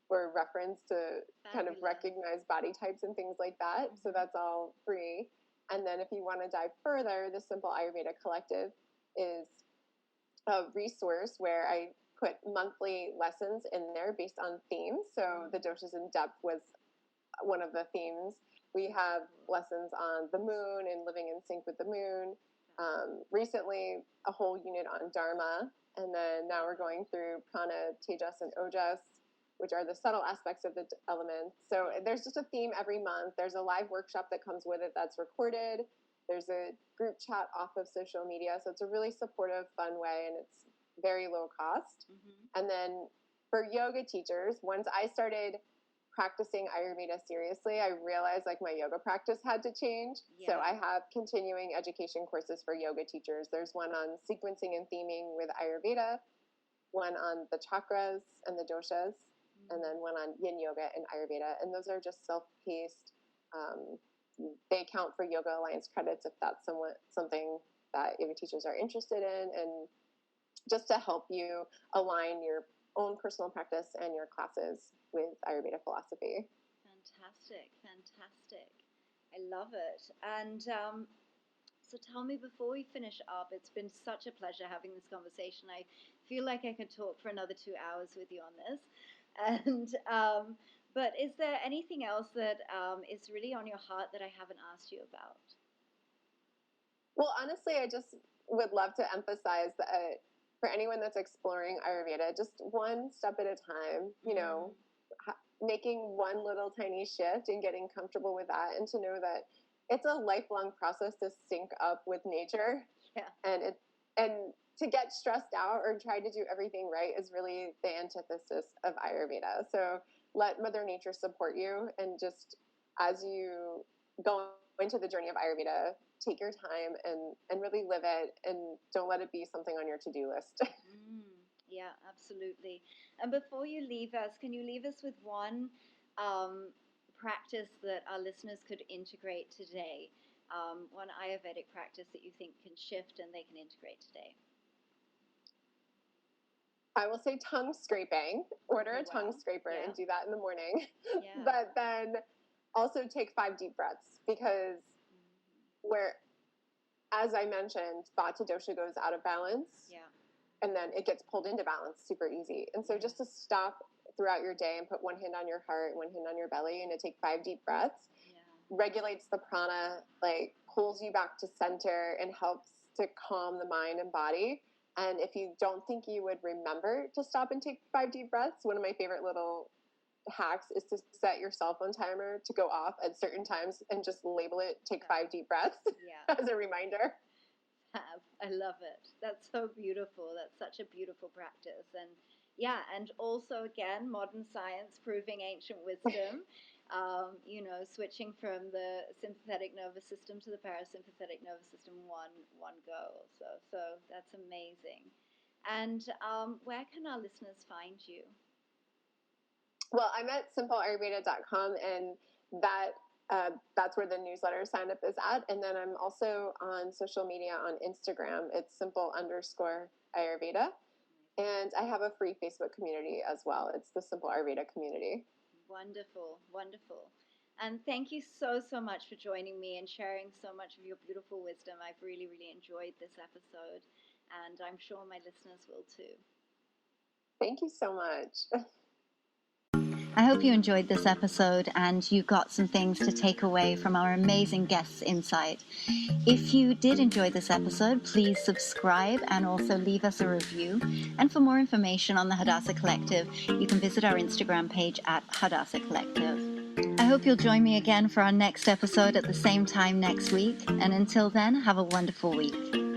for reference to kind of recognize body types and things like that. So that's all free. And then if you want to dive further, the Simple Ayurveda Collective is a resource where I put monthly lessons in there based on themes. So the doshas in depth was one of the themes. We have lessons on the moon and living in sync with the moon. Recently, a whole unit on Dharma. And then now we're going through Prana, Tejas, and Ojas, which are the subtle aspects of the elements. So there's just a theme every month. There's a live workshop that comes with it that's recorded. There's a group chat off of social media. So it's a really supportive, fun way, and it's very low cost. And then for yoga teachers, once I started practicing Ayurveda seriously, I realized like my yoga practice had to change. So I have continuing education courses for yoga teachers. There's one on sequencing and theming with Ayurveda, one on the chakras and the doshas, and then one on yin yoga and Ayurveda. And those are just self-paced. They count for Yoga Alliance credits if that's something that yoga teachers are interested in, and just to help you align your own personal practice and your classes with Ayurveda philosophy. Fantastic. I love it. And so tell me, before we finish up, it's been such a pleasure having this conversation. I feel like I could talk for another 2 hours with you on this. And but is there anything else that is really on your heart that I haven't asked you about? Well, honestly, I just would love to emphasize that for anyone that's exploring Ayurveda, just one step at a time, making one little tiny shift and getting comfortable with that, and to know that it's a lifelong process to sync up with nature. And to get stressed out or try to do everything right is really the antithesis of Ayurveda. So let Mother Nature support you, and just as you go into the journey of Ayurveda, take your time and really live it, and don't let it be something on your to-do list. Yeah, absolutely. And before you leave us, can you leave us with one practice that our listeners could integrate today? One Ayurvedic practice that you think can shift and they can integrate today? I will say tongue scraping. Order a tongue scraper and do that in the morning. But then also take 5 deep breaths, because as I mentioned, Vata dosha goes out of balance. And then it gets pulled into balance super easy. And so just to stop throughout your day and put one hand on your heart, one hand on your belly, and to take 5 deep breaths, regulates the prana, like pulls you back to center and helps to calm the mind and body. And if you don't think you would remember to stop and take 5 deep breaths, one of my favorite little hacks is to set your cell phone timer to go off at certain times and just label it, take 5 deep breaths as a reminder. I love it. That's so beautiful. That's such a beautiful practice. And and also again, modern science proving ancient wisdom. Switching from the sympathetic nervous system to the parasympathetic nervous system one go. So that's amazing. And where can our listeners find you? Well, I'm at simpleayurveda.com, and that's where the newsletter sign up is at. And then I'm also on social media on Instagram. It's simple_Ayurveda. And I have a free Facebook community as well. It's the Simple Ayurveda community. Wonderful, wonderful. And thank you so much for joining me and sharing so much of your beautiful wisdom. I've really, really enjoyed this episode, and I'm sure my listeners will too. Thank you so much. I hope you enjoyed this episode and you got some things to take away from our amazing guests' insight. If you did enjoy this episode, please subscribe and also leave us a review. And for more information on the Hadassah Collective, you can visit our Instagram page at Hadassah Collective. I hope you'll join me again for our next episode at the same time next week. And until then, have a wonderful week.